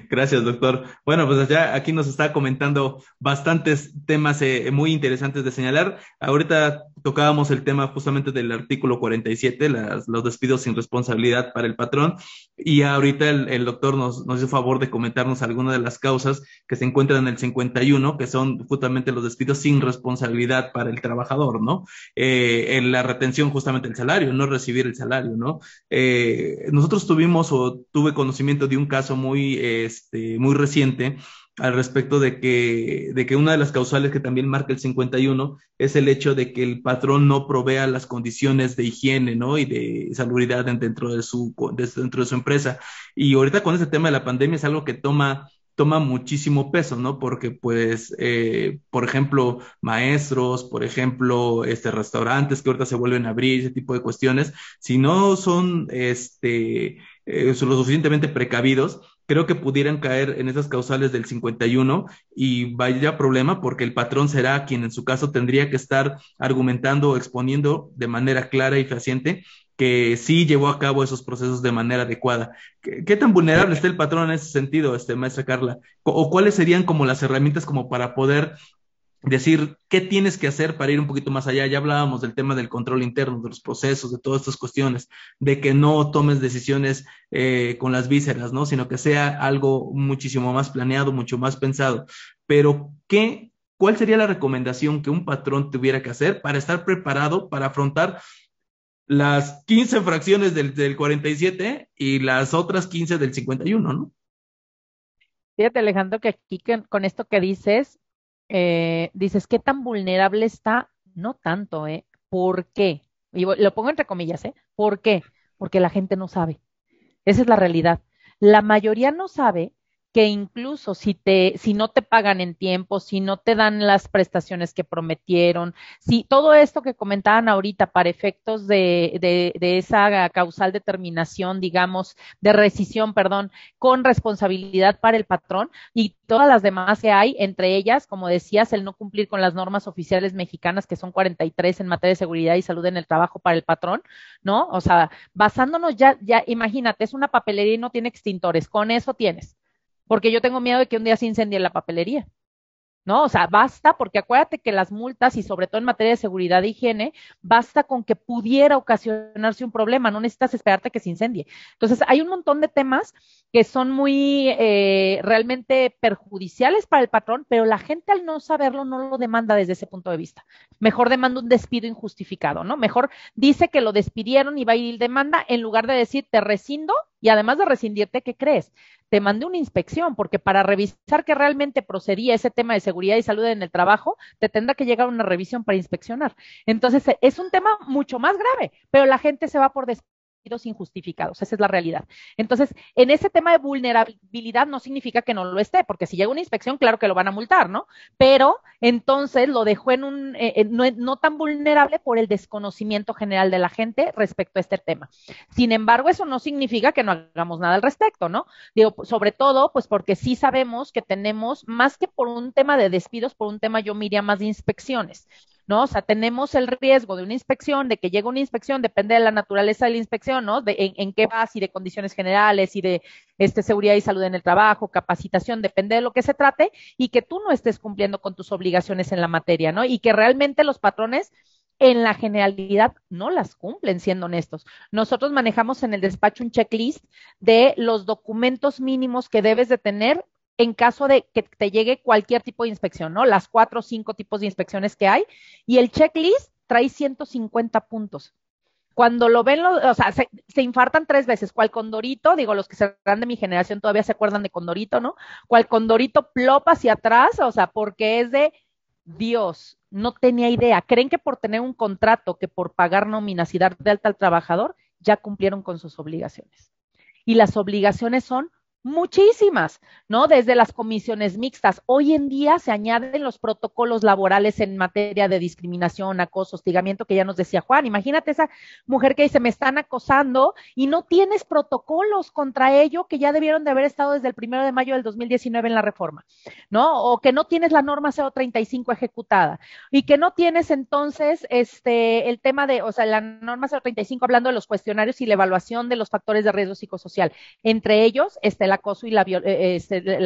Gracias, doctor. Bueno, pues ya aquí nos está comentando bastantes temas muy interesantes de señalar. Ahorita tocábamos el tema justamente del artículo 47, los despidos sin responsabilidad para el patrón, y ahorita el doctor nos hizo favor de comentarnos algunas de las causas que se encuentran en el 51, que son justamente los despidos sin responsabilidad para el trabajador, ¿no? En la retención justamente del salario, no recibir el salario, ¿no? Nosotros tuve conocimiento de un caso muy reciente al respecto de que una de las causales que también marca el 51 es el hecho de que el patrón no provea las condiciones de higiene, ¿no? Y de salubridad dentro de su empresa. Y ahorita con este tema de la pandemia es algo que toma muchísimo peso, ¿no? Porque, pues, por ejemplo, maestros, por ejemplo, restaurantes que ahorita se vuelven a abrir, ese tipo de cuestiones, si no son, son lo suficientemente precavidos, creo que pudieran caer en esas causales del 51 y vaya problema, porque el patrón será quien en su caso tendría que estar argumentando o exponiendo de manera clara y fehaciente que sí llevó a cabo esos procesos de manera adecuada. ¿Qué tan vulnerable está el patrón en ese sentido, maestra Carla? ¿O cuáles serían como las herramientas como para poder decir qué tienes que hacer para ir un poquito más allá? Ya hablábamos del tema del control interno, de los procesos, de todas estas cuestiones, de que no tomes decisiones con las vísceras, ¿no? Sino que sea algo muchísimo más planeado, mucho más pensado. Pero, ¿cuál sería la recomendación que un patrón tuviera que hacer para estar preparado para afrontar las 15 fracciones del 47 y las otras 15 del 51, ¿no? Fíjate, Alejandro, que aquí con esto que dices, dices, ¿qué tan vulnerable está? No tanto, ¿eh? ¿Por qué? Y lo pongo entre comillas, ¿eh? ¿Por qué? Porque la gente no sabe. Esa es la realidad. La mayoría no sabe que incluso si no te pagan en tiempo, si no te dan las prestaciones que prometieron, si todo esto que comentaban ahorita para efectos de esa causal determinación, digamos, de rescisión, perdón, con responsabilidad para el patrón y todas las demás que hay, entre ellas, como decías, el no cumplir con las normas oficiales mexicanas, que son 43 en materia de seguridad y salud en el trabajo para el patrón, ¿no? O sea, basándonos ya, imagínate, es una papelería y no tiene extintores, con eso tienes, porque yo tengo miedo de que un día se incendie la papelería. ¿No? O sea, basta, porque acuérdate que las multas, y sobre todo en materia de seguridad e higiene, basta con que pudiera ocasionarse un problema, no necesitas esperarte que se incendie. Entonces, hay un montón de temas que son muy realmente perjudiciales para el patrón, pero la gente al no saberlo no lo demanda desde ese punto de vista. Mejor demanda un despido injustificado, ¿no? Mejor dice que lo despidieron y va a ir demanda en lugar de decir te rescindo y además de rescindirte, ¿qué crees? Te mandé una inspección, porque para revisar que realmente procedía ese tema de seguridad y salud en el trabajo, te tendrá que llegar una revisión para inspeccionar. Entonces, es un tema mucho más grave, pero la gente se va por despidos injustificados, esa es la realidad. Entonces, en ese tema de vulnerabilidad no significa que no lo esté, porque si llega una inspección, claro que lo van a multar, ¿no? Pero entonces lo dejó en un no tan vulnerable por el desconocimiento general de la gente respecto a este tema. Sin embargo, eso no significa que no hagamos nada al respecto, ¿no? Digo, sobre todo, pues porque sí sabemos que tenemos, más que por un tema de despidos, por un tema yo miraría más de inspecciones, ¿no? O sea, tenemos el riesgo de una inspección, de que llegue una inspección, depende de la naturaleza de la inspección, ¿no? En qué va, si de condiciones generales, y de seguridad y salud en el trabajo, capacitación, depende de lo que se trate, y que tú no estés cumpliendo con tus obligaciones en la materia, ¿no? Y que realmente los patrones en la generalidad no las cumplen, siendo honestos. Nosotros manejamos en el despacho un checklist de los documentos mínimos que debes de tener en caso de que te llegue cualquier tipo de inspección, ¿no? Las 4 o 5 tipos de inspecciones que hay, y el checklist trae 150 puntos. Cuando lo ven, o sea, se infartan 3 veces. ¿Cuál Condorito? Digo, los que serán de mi generación todavía se acuerdan de Condorito, ¿no? ¿Cuál Condorito plop hacia atrás? O sea, porque es de Dios, no tenía idea. Creen que por tener un contrato, que por pagar nóminas y dar de alta al trabajador, ya cumplieron con sus obligaciones. Y las obligaciones son muchísimas, ¿no? Desde las comisiones mixtas. Hoy en día se añaden los protocolos laborales en materia de discriminación, acoso, hostigamiento, que ya nos decía Juan. Imagínate esa mujer que dice, me están acosando, y no tienes protocolos contra ello, que ya debieron de haber estado desde el 1 de mayo del 2019 en la reforma, ¿no? O que no tienes la norma 035 ejecutada, y que no tienes entonces el tema de, o sea, la norma 035 hablando de los cuestionarios y la evaluación de los factores de riesgo psicosocial, entre ellos el acoso y la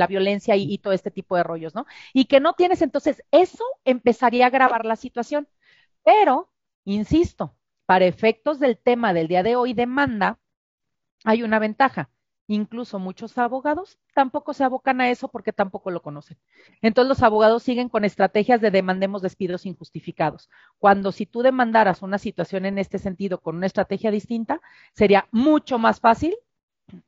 violencia y todo este tipo de rollos, ¿no? Y que no tienes, entonces eso empezaría a agravar la situación. Pero, insisto, para efectos del tema del día de hoy, demanda, hay una ventaja. Incluso muchos abogados tampoco se abocan a eso porque tampoco lo conocen. Entonces los abogados siguen con estrategias de demandemos despidos injustificados. Cuando si tú demandaras una situación en este sentido con una estrategia distinta, sería mucho más fácil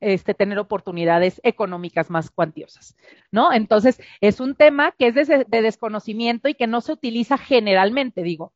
tener oportunidades económicas más cuantiosas, ¿no? Entonces, es un tema que es de desconocimiento y que no se utiliza generalmente, digo.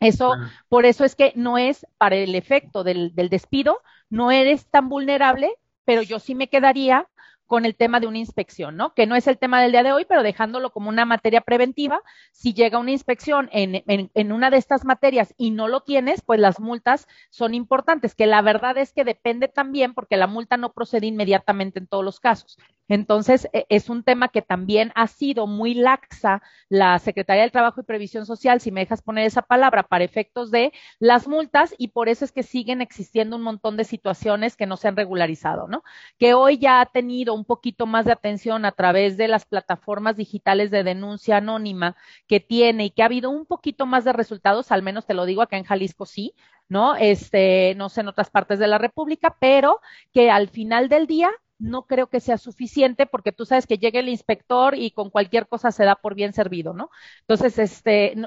Eso, por eso es que no es para el efecto del despido, no eres tan vulnerable, pero yo sí me quedaría con el tema de una inspección, ¿no? Que no es el tema del día de hoy, pero dejándolo como una materia preventiva. Si llega una inspección en una de estas materias y no lo tienes, pues las multas son importantes, que la verdad es que depende también, porque la multa no procede inmediatamente en todos los casos. Entonces, es un tema que también ha sido muy laxa la Secretaría del Trabajo y Previsión Social, si me dejas poner esa palabra, para efectos de las multas, y por eso es que siguen existiendo un montón de situaciones que no se han regularizado, ¿no? Que hoy ya ha tenido un poquito más de atención a través de las plataformas digitales de denuncia anónima que tiene y que ha habido un poquito más de resultados, al menos te lo digo, acá en Jalisco sí, ¿no? No sé en otras partes de la República, pero que al final del día no creo que sea suficiente porque tú sabes que llega el inspector y con cualquier cosa se da por bien servido, ¿no? Entonces,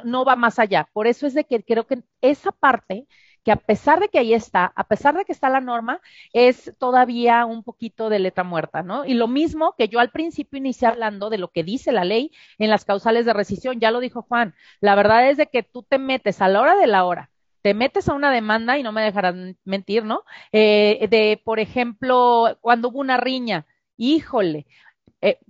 no va más allá. Por eso es de que creo que esa parte, que a pesar de que ahí está, a pesar de que está la norma, es todavía un poquito de letra muerta, ¿no? Y lo mismo que yo al principio inicié hablando de lo que dice la ley en las causales de rescisión, ya lo dijo Juan, la verdad es de que tú te metes a la hora de la hora, te metes a una demanda y no me dejarán mentir, ¿no? Por ejemplo, cuando hubo una riña, híjole,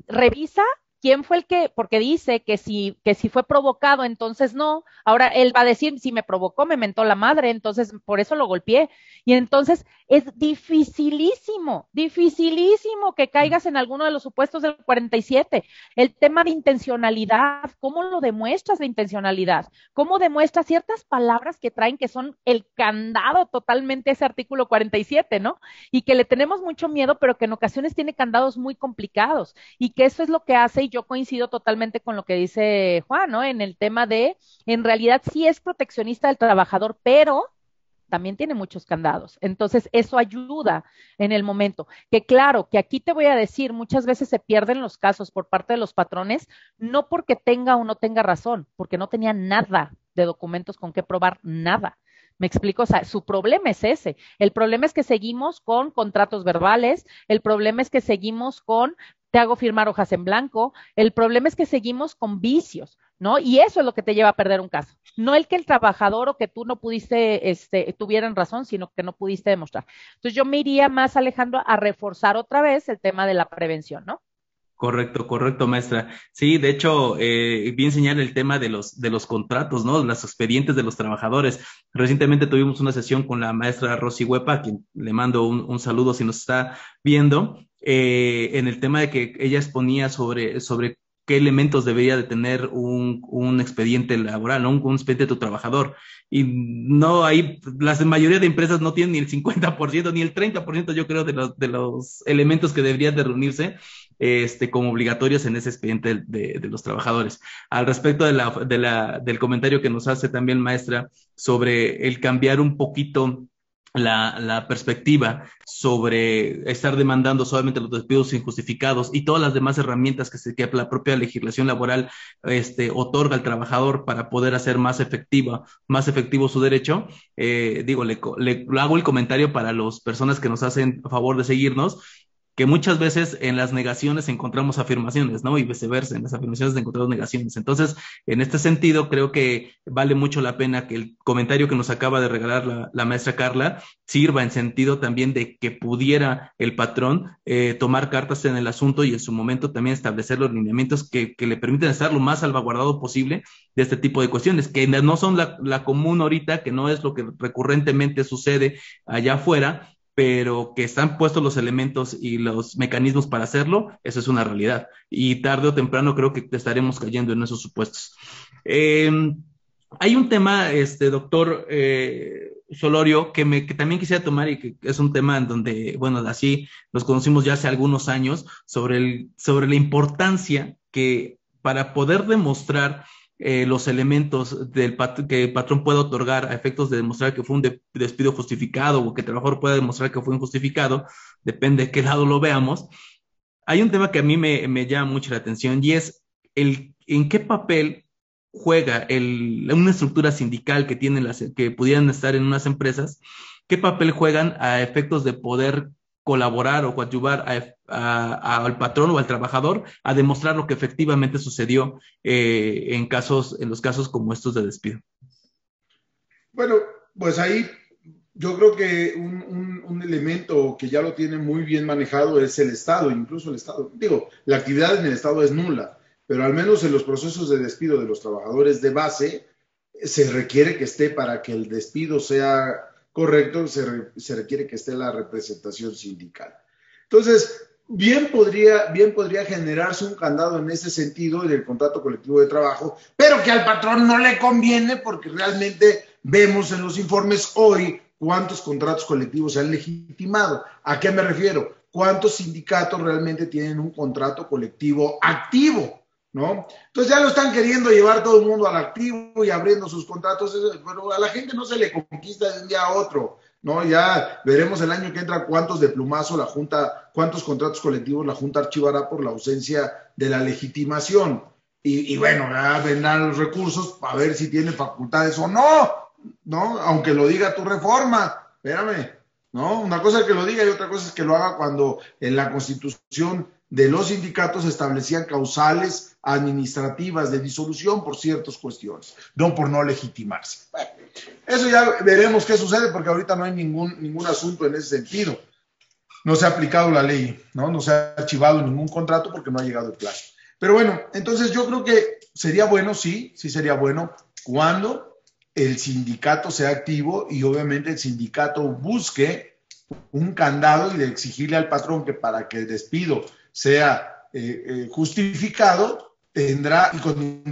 revisa quién fue el que, porque dice que si fue provocado, entonces no, ahora él va a decir, si me provocó, me mentó la madre, entonces por eso lo golpeé. Y entonces es dificilísimo, dificilísimo que caigas en alguno de los supuestos del 47. El tema de intencionalidad, ¿cómo lo demuestras de intencionalidad? ¿Cómo demuestras ciertas palabras que traen que son el candado totalmente a ese artículo 47, ¿no? Y que le tenemos mucho miedo, pero que en ocasiones tiene candados muy complicados y que eso es lo que hace, y yo coincido totalmente con lo que dice Juan, ¿no? En el tema de, en realidad sí es proteccionista del trabajador, pero también tiene muchos candados. Entonces, eso ayuda en el momento. Que claro, que aquí te voy a decir, muchas veces se pierden los casos por parte de los patrones, no porque tenga o no tenga razón, porque no tenía nada de documentos con que probar nada. ¿Me explico? O sea, su problema es ese. El problema es que seguimos con contratos verbales, el problema es que seguimos con te hago firmar hojas en blanco, el problema es que seguimos con vicios, ¿no? Y eso es lo que te lleva a perder un caso. No el que el trabajador o que tú no pudiste, tuvieran razón, sino que no pudiste demostrar. Entonces yo me iría más, Alejandro, a reforzar otra vez el tema de la prevención, ¿no? Correcto, correcto, maestra. Sí, de hecho, bien señala el tema de los contratos, ¿no? Los expedientes de los trabajadores. Recientemente tuvimos una sesión con la maestra Rosy Huepa, a quien le mando un saludo si nos está viendo, en el tema de que ella exponía sobre qué elementos debería de tener un expediente laboral, ¿no? Un expediente de tu trabajador. Y no hay, la mayoría de empresas no tienen ni el 50% ni el 30%, yo creo, de los elementos que deberían de reunirse como obligatorios en ese expediente de los trabajadores. Al respecto del comentario que nos hace también maestra sobre el cambiar un poquito la perspectiva sobre estar demandando solamente los despidos injustificados y todas las demás herramientas que la propia legislación laboral otorga al trabajador para poder hacer más efectivo su derecho. Digo, le hago el comentario para las personas que nos hacen favor de seguirnos, que muchas veces en las negaciones encontramos afirmaciones, ¿no? Y viceversa, en las afirmaciones encontramos negaciones. Entonces, en este sentido, creo que vale mucho la pena que el comentario que nos acaba de regalar la maestra Carla sirva en sentido también de que pudiera el patrón tomar cartas en el asunto y en su momento también establecer los lineamientos que le permiten estar lo más salvaguardado posible de este tipo de cuestiones, que no son la común ahorita, que no es lo que recurrentemente sucede allá afuera, pero que están puestos los elementos y los mecanismos para hacerlo, eso es una realidad. Y tarde o temprano creo que estaremos cayendo en esos supuestos. Hay un tema, doctor Solorio, que también quisiera tomar y que es un tema en donde, bueno, así nos conocimos ya hace algunos años, sobre la importancia que para poder demostrar los elementos que el patrón pueda otorgar a efectos de demostrar que fue un despido justificado o que el trabajador pueda demostrar que fue injustificado, depende de qué lado lo veamos. Hay un tema que a mí me llama mucho la atención y es en qué papel juega una estructura sindical que pudieran estar en unas empresas, qué papel juegan a efectos de poder colaborar o coadyuvar al patrón o al trabajador a demostrar lo que efectivamente sucedió en los casos como estos de despido. Bueno, pues ahí yo creo que un elemento que ya lo tiene muy bien manejado es el Estado, incluso el Estado. Digo, la actividad en el Estado es nula, pero al menos en los procesos de despido de los trabajadores de base se requiere que esté, para que el despido sea correcto, se requiere que esté la representación sindical. Entonces, bien podría generarse un candado en ese sentido del contrato colectivo de trabajo, pero que al patrón no le conviene porque realmente vemos en los informes hoy cuántos contratos colectivos se han legitimado. ¿A qué me refiero? ¿Cuántos sindicatos realmente tienen un contrato colectivo activo? ¿No? Entonces ya lo están queriendo llevar todo el mundo al activo y abriendo sus contratos, pero a la gente no se le conquista de un día a otro, ¿no? Ya veremos el año que entra cuántos de plumazo la Junta, cuántos contratos colectivos la Junta archivará por la ausencia de la legitimación. Y bueno, ya vendrán los recursos para ver si tiene facultades o no, ¿no? Aunque lo diga tu reforma, espérame, ¿no? Una cosa es que lo diga y otra cosa es que lo haga cuando en la Constitución de los sindicatos establecían causales administrativas de disolución por ciertas cuestiones, no por no legitimarse. Bueno, eso ya veremos qué sucede porque ahorita no hay ningún asunto en ese sentido. No se ha aplicado la ley, ¿no? No se ha archivado ningún contrato porque no ha llegado el plazo. Pero bueno, entonces yo creo que sería bueno, sí sería bueno cuando el sindicato sea activo y obviamente el sindicato busque un candado y de exigirle al patrón que para que el despido sea justificado, tendrá, y con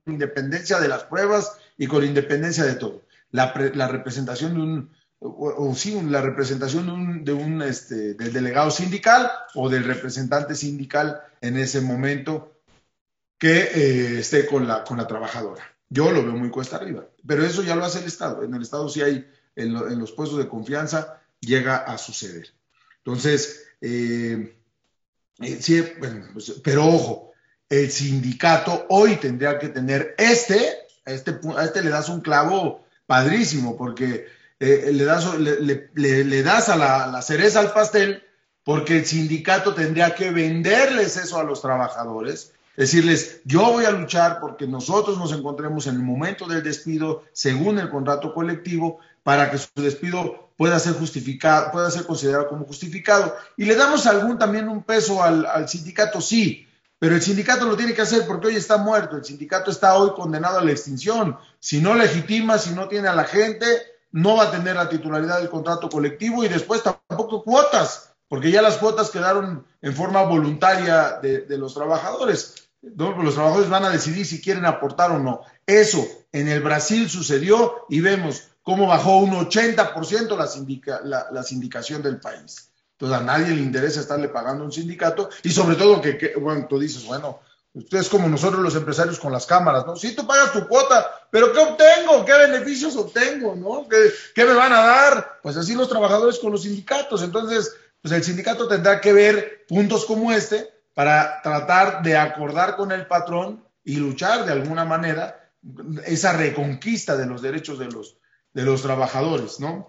independencia de las pruebas y con independencia de todo, la representación de la representación del delegado sindical o del representante sindical en ese momento que esté con la trabajadora. Yo lo veo muy cuesta arriba, pero eso ya lo hace el Estado. En el Estado sí hay, en los puestos de confianza llega a suceder. Entonces, sí, bueno, pues, pero ojo, el sindicato hoy tendría que tener a este le das un clavo padrísimo, porque le das a la cereza al pastel, porque el sindicato tendría que venderles eso a los trabajadores, decirles, yo voy a luchar porque nosotros nos encontremos en el momento del despido, según el contrato colectivo, para que su despido pueda ser justificado, pueda ser considerado como justificado. Y le damos también un peso al sindicato, sí, pero el sindicato lo tiene que hacer porque hoy está muerto, el sindicato está hoy condenado a la extinción. Si no legitima, si no tiene a la gente, no va a tener la titularidad del contrato colectivo y después tampoco cuotas, porque ya las cuotas quedaron en forma voluntaria de los trabajadores. ¿No? Los trabajadores van a decidir si quieren aportar o no. Eso en el Brasil sucedió y vemos cómo bajó un 80% la sindicación del país. Entonces a nadie le interesa estarle pagando a un sindicato y sobre todo bueno, tú dices, bueno, ustedes como nosotros los empresarios con las cámaras, ¿no? Sí, tú pagas tu cuota, pero ¿qué obtengo? ¿Qué beneficios obtengo? ¿No? ¿Qué me van a dar? Pues así los trabajadores con los sindicatos. Entonces, pues el sindicato tendrá que ver puntos como este para tratar de acordar con el patrón y luchar de alguna manera esa reconquista de los derechos de los trabajadores, ¿no?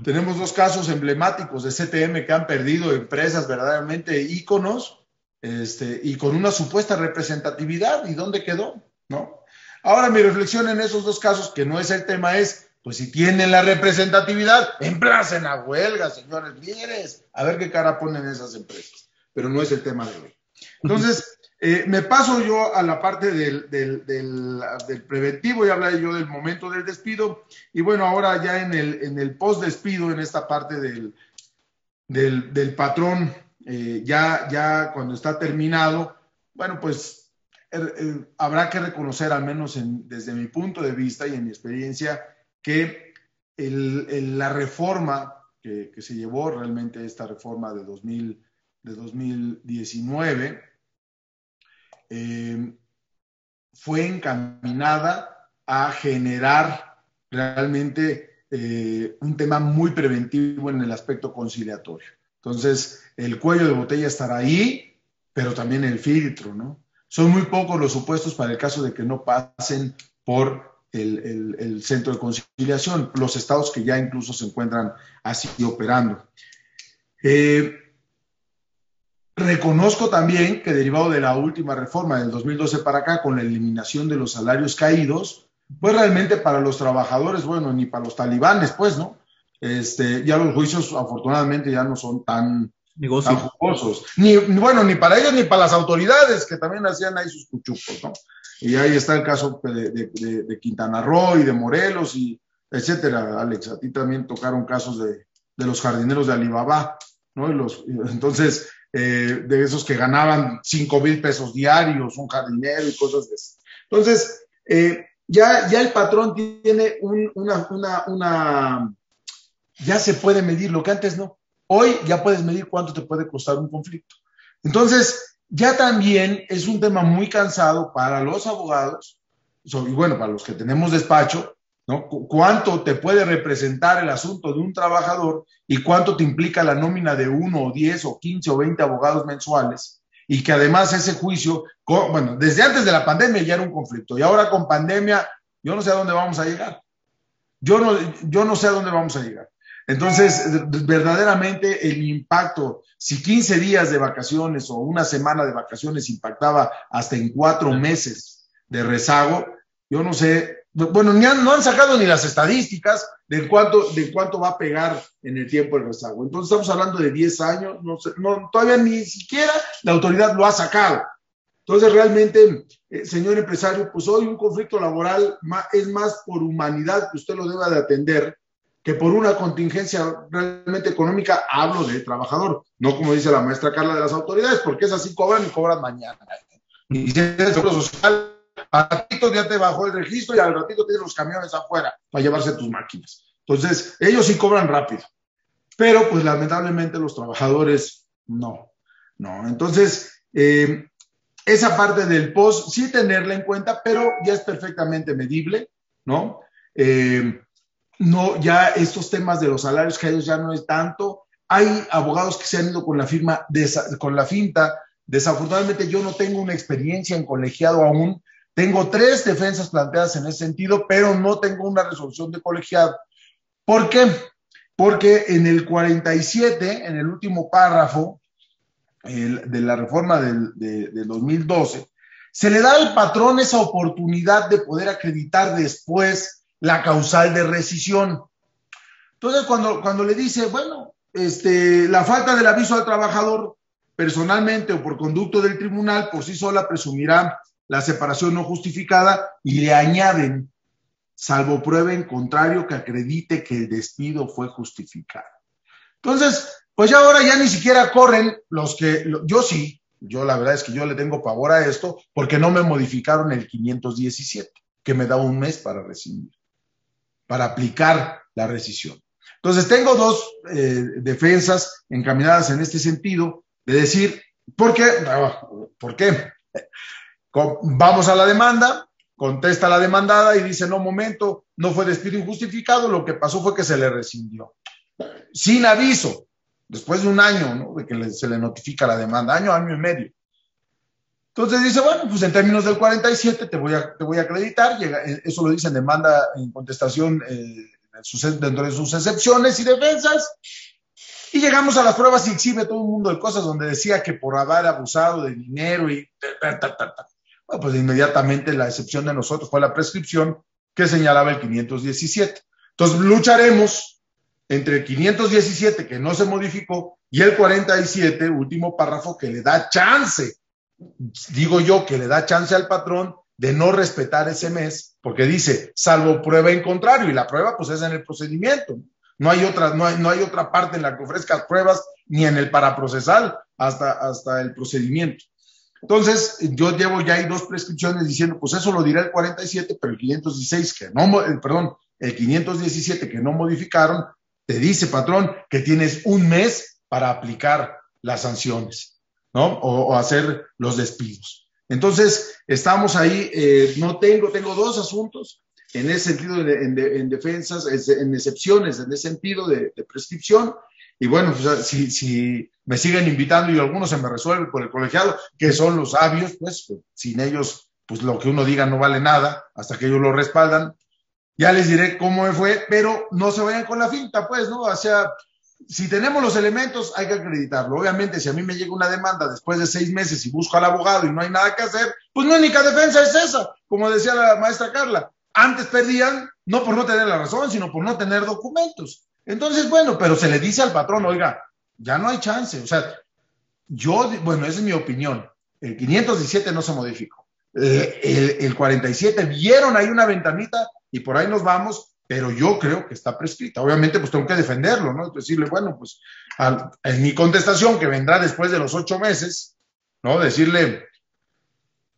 Tenemos dos casos emblemáticos de CTM que han perdido empresas verdaderamente íconos y con una supuesta representatividad. ¿Y dónde quedó? ¿No? Ahora mi reflexión en esos dos casos, que no es el tema, es, pues si tienen la representatividad, emplacen a huelga, señores líderes, a ver qué cara ponen esas empresas. Pero no es el tema de hoy. Entonces, me paso yo a la parte del preventivo, ya hablé yo del momento del despido, y bueno, ahora ya en el post-despido, en esta parte del patrón, ya cuando está terminado, bueno, pues habrá que reconocer, al menos desde mi punto de vista y en mi experiencia, que la reforma que se llevó, realmente esta reforma de 2019, fue encaminada a generar realmente un tema muy preventivo en el aspecto conciliatorio. Entonces, el cuello de botella estará ahí, pero también el filtro, ¿no? Son muy pocos los supuestos para el caso de que no pasen por el centro de conciliación, los estados que ya incluso se encuentran así operando. Reconozco también que derivado de la última reforma del 2012 para acá, con la eliminación de los salarios caídos, pues realmente para los trabajadores, bueno, ni para los talibanes, pues, ¿no? Ya los juicios afortunadamente ya no son tan jugosos. Ni para ellos ni para las autoridades, que también hacían ahí sus cuchucos, ¿no? Y ahí está el caso de Quintana Roo y de Morelos y etcétera, Alex. A ti también tocaron casos de los jardineros de Alibaba. ¿no? Entonces, de esos que ganaban 5,000 pesos diarios, un jardinero y cosas de eso. Entonces, ya el patrón tiene ya se puede medir, lo que antes no. Hoy ya puedes medir cuánto te puede costar un conflicto. Entonces, ya también es un tema muy cansado para los abogados, y bueno, para los que tenemos despacho, ¿no? Cuánto te puede representar el asunto de un trabajador y cuánto te implica la nómina de 1 o 10 o 15 o 20 abogados mensuales, y que además ese juicio, bueno, desde antes de la pandemia ya era un conflicto, y ahora con pandemia yo no sé a dónde vamos a llegar. Yo no sé a dónde vamos a llegar. Entonces, verdaderamente el impacto, si 15 días de vacaciones o una semana de vacaciones impactaba hasta en 4 meses de rezago, yo no sé, bueno, no han sacado ni las estadísticas de cuánto va a pegar en el tiempo el rezago. Entonces estamos hablando de 10 años, todavía ni siquiera la autoridad lo ha sacado. Entonces realmente, señor empresario, pues hoy un conflicto laboral es más por humanidad que usted lo deba de atender que por una contingencia realmente económica. Hablo de trabajador, no como dice la maestra Carla de las autoridades, porque es así, cobran y cobran mañana. Y si es seguro social, al ratito ya te bajó el registro y al ratito tienes los camiones afuera para llevarse tus máquinas. Entonces, ellos sí cobran rápido, pero pues lamentablemente los trabajadores no. Entonces, esa parte del post sí tenerla en cuenta, pero ya es perfectamente medible, ¿no? No, ya estos temas de los salarios caídos ya no es tanto. Hay abogados que se han ido con la finta. Desafortunadamente yo no tengo una experiencia en colegiado aún. Tengo 3 defensas planteadas en ese sentido, pero no tengo una resolución de colegiado. ¿Por qué? Porque en el 47, en el último párrafo de la reforma del 2012, se le da al patrón esa oportunidad de poder acreditar después la causal de rescisión. Entonces, cuando le dice, bueno, la falta del aviso al trabajador, personalmente o por conducto del tribunal, por sí sola presumirá la separación no justificada, y le añaden, salvo prueba en contrario que acredite que el despido fue justificado. Entonces, pues ya ahora ya ni siquiera corren yo la verdad es que yo le tengo pavor a esto, porque no me modificaron el 517, que me da un mes para rescindir, para aplicar la rescisión. Entonces tengo 2 defensas encaminadas en este sentido, de decir, ¿por qué? Vamos a la demanda, contesta la demandada y dice, no, momento, no fue despido injustificado, lo que pasó fue que se le rescindió, sin aviso, después de un año, ¿no?, de que se le notifica la demanda, año y medio. Entonces dice, bueno, pues en términos del 47 te voy a acreditar, eso lo dice en demanda en contestación dentro de sus excepciones y defensas, y llegamos a las pruebas y exhibe todo un mundo de cosas donde decía que por haber abusado de dinero y bueno, pues inmediatamente la excepción de nosotros fue la prescripción que señalaba el 517. Entonces lucharemos entre el 517, que no se modificó, y el 47, último párrafo, que le da chance, digo yo, que le da chance al patrón de no respetar ese mes, porque dice, salvo prueba en contrario, y la prueba pues es en el procedimiento. No hay otra parte en la que ofrezcas pruebas, ni en el paraprocesal, hasta el procedimiento. Entonces, yo llevo ya ahí 2 prescripciones diciendo, pues eso lo dirá el 47, pero el 517 que no modificaron, te dice, patrón, que tienes un mes para aplicar las sanciones, ¿no? O hacer los despidos. Entonces, estamos ahí, tengo 2 asuntos en ese sentido, en defensas, en excepciones, en ese sentido de prescripción. Y bueno, pues si me siguen invitando y algunos se me resuelve por el colegiado, que son los sabios, pues sin ellos, pues lo que uno diga no vale nada, hasta que ellos lo respaldan. Ya les diré cómo me fue, pero no se vayan con la finta, pues, ¿no? O sea, si tenemos los elementos, hay que acreditarlo. Obviamente, si a mí me llega una demanda después de 6 meses y busco al abogado y no hay nada que hacer, pues mi única defensa es esa, como decía la maestra Carla. Antes perdían, no por no tener la razón, sino por no tener documentos. Entonces, bueno, pero se le dice al patrón, oiga, ya no hay chance. O sea, bueno, esa es mi opinión. El 517 no se modificó. El 47, vieron ahí una ventanita y por ahí nos vamos. pero yo creo que está prescrita. Obviamente, pues tengo que defenderlo, ¿no? Decirle, bueno, pues en mi contestación, que vendrá después de los 8 meses, ¿no? Decirle,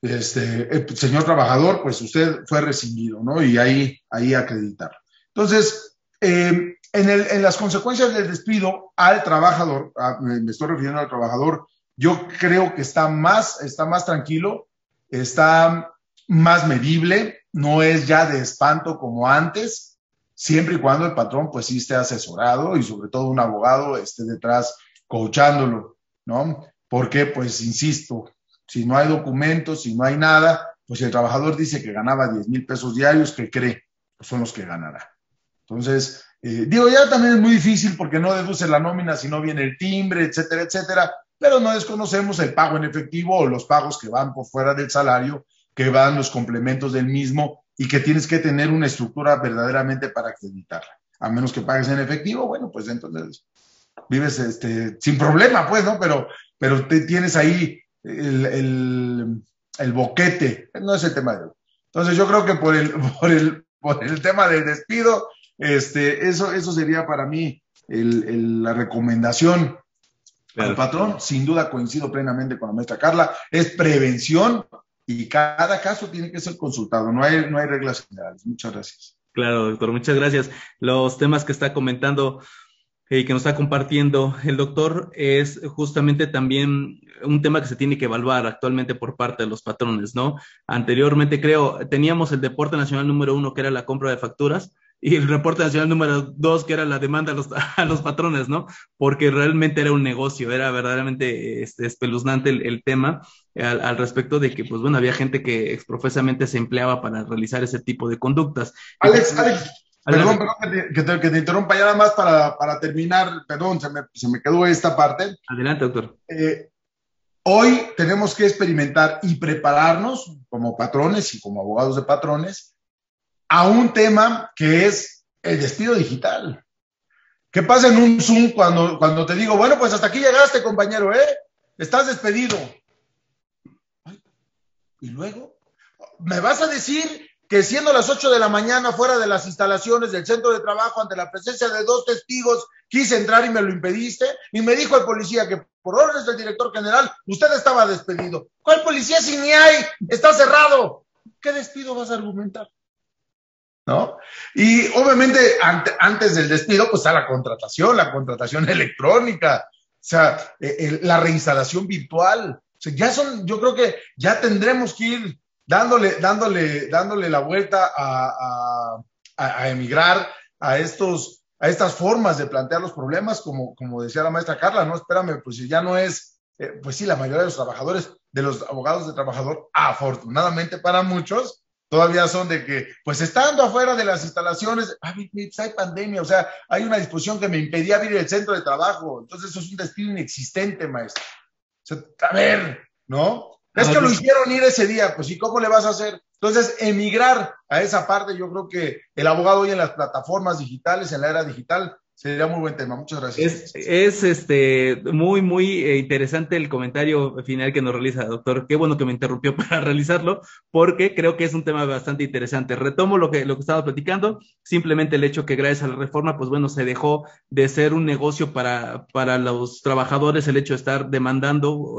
señor trabajador, pues usted fue rescindido, ¿no? Y ahí acreditar. Entonces, en las consecuencias del despido al trabajador, me estoy refiriendo al trabajador, yo creo que está más tranquilo, está más medible, no es ya de espanto como antes, siempre y cuando el patrón pues sí esté asesorado y sobre todo un abogado esté detrás coachándolo, ¿no? Porque pues insisto, si no hay documentos, si no hay nada, pues si el trabajador dice que ganaba 10,000 pesos diarios, ¿qué cree? Pues son los que ganará. Entonces, ya también es muy difícil porque no deduce la nómina si no viene el timbre, etcétera, etcétera, pero no desconocemos el pago en efectivo o los pagos que van por fuera del salario, que van los complementos del mismo y que tienes que tener una estructura verdaderamente para acreditarla. A menos que pagues en efectivo, bueno, pues entonces vives sin problema, pues, ¿no? Pero tienes ahí el boquete, no es el tema de hoy. Entonces yo creo que por el tema del despido, eso sería para mí la recomendación. Claro. Al patrón, sin duda coincido plenamente con la maestra Carla, es prevención y cada caso tiene que ser consultado, no hay reglas generales. Muchas gracias. Claro, doctor, muchas gracias. Los temas que está comentando y que nos está compartiendo el doctor es justamente también un tema que se tiene que evaluar actualmente por parte de los patrones, ¿no? Anteriormente teníamos el deporte nacional número 1, que era la compra de facturas, y el reporte nacional número 2, que era la demanda a los patrones, ¿no? Porque realmente era un negocio, era verdaderamente espeluznante el tema al respecto de que, pues bueno, había gente que exprofesamente se empleaba para realizar ese tipo de conductas. Alex, perdón que te interrumpa ya nada más para terminar, perdón, se me quedó esta parte. Adelante, doctor. Hoy tenemos que experimentar y prepararnos como patrones y como abogados de patrones a un tema que es el despido digital. ¿Qué pasa en un Zoom cuando te digo, bueno, pues hasta aquí llegaste, compañero, estás despedido? ¿Y luego? ¿Me vas a decir que siendo las 8 de la mañana fuera de las instalaciones del centro de trabajo ante la presencia de 2 testigos quise entrar y me lo impediste? Y me dijo el policía que por órdenes del director general usted estaba despedido. ¿Cuál policía si ni hay? Está cerrado. ¿Qué despido vas a argumentar? ¿No? Y obviamente antes del despido pues está la contratación electrónica, o sea, la reinstalación virtual. O sea, yo creo que ya tendremos que ir dándole la vuelta a emigrar a estas formas de plantear los problemas, como decía la maestra Carla, ¿no? Espérame, pues ya no es, pues sí, la mayoría de los trabajadores, de los abogados de trabajador, afortunadamente para muchos, todavía son de que, pues estando afuera de las instalaciones, hay pandemia, o sea, hay una disposición que me impedía abrir el centro de trabajo, entonces eso es un despido inexistente, maestro. O sea, a ver, ¿no? Es que lo hicieron ir ese día, pues ¿y cómo le vas a hacer? Entonces, emigrar a esa parte, yo creo que el abogado hoy en las plataformas digitales, en la era digital, sería muy buen tema. Muchas gracias. Es muy, muy interesante el comentario final que nos realiza, doctor. Qué bueno que me interrumpió para realizarlo, porque creo que es un tema bastante interesante. Retomo lo que estaba platicando, simplemente el hecho que gracias a la reforma, pues bueno, se dejó de ser un negocio para los trabajadores el hecho de estar demandando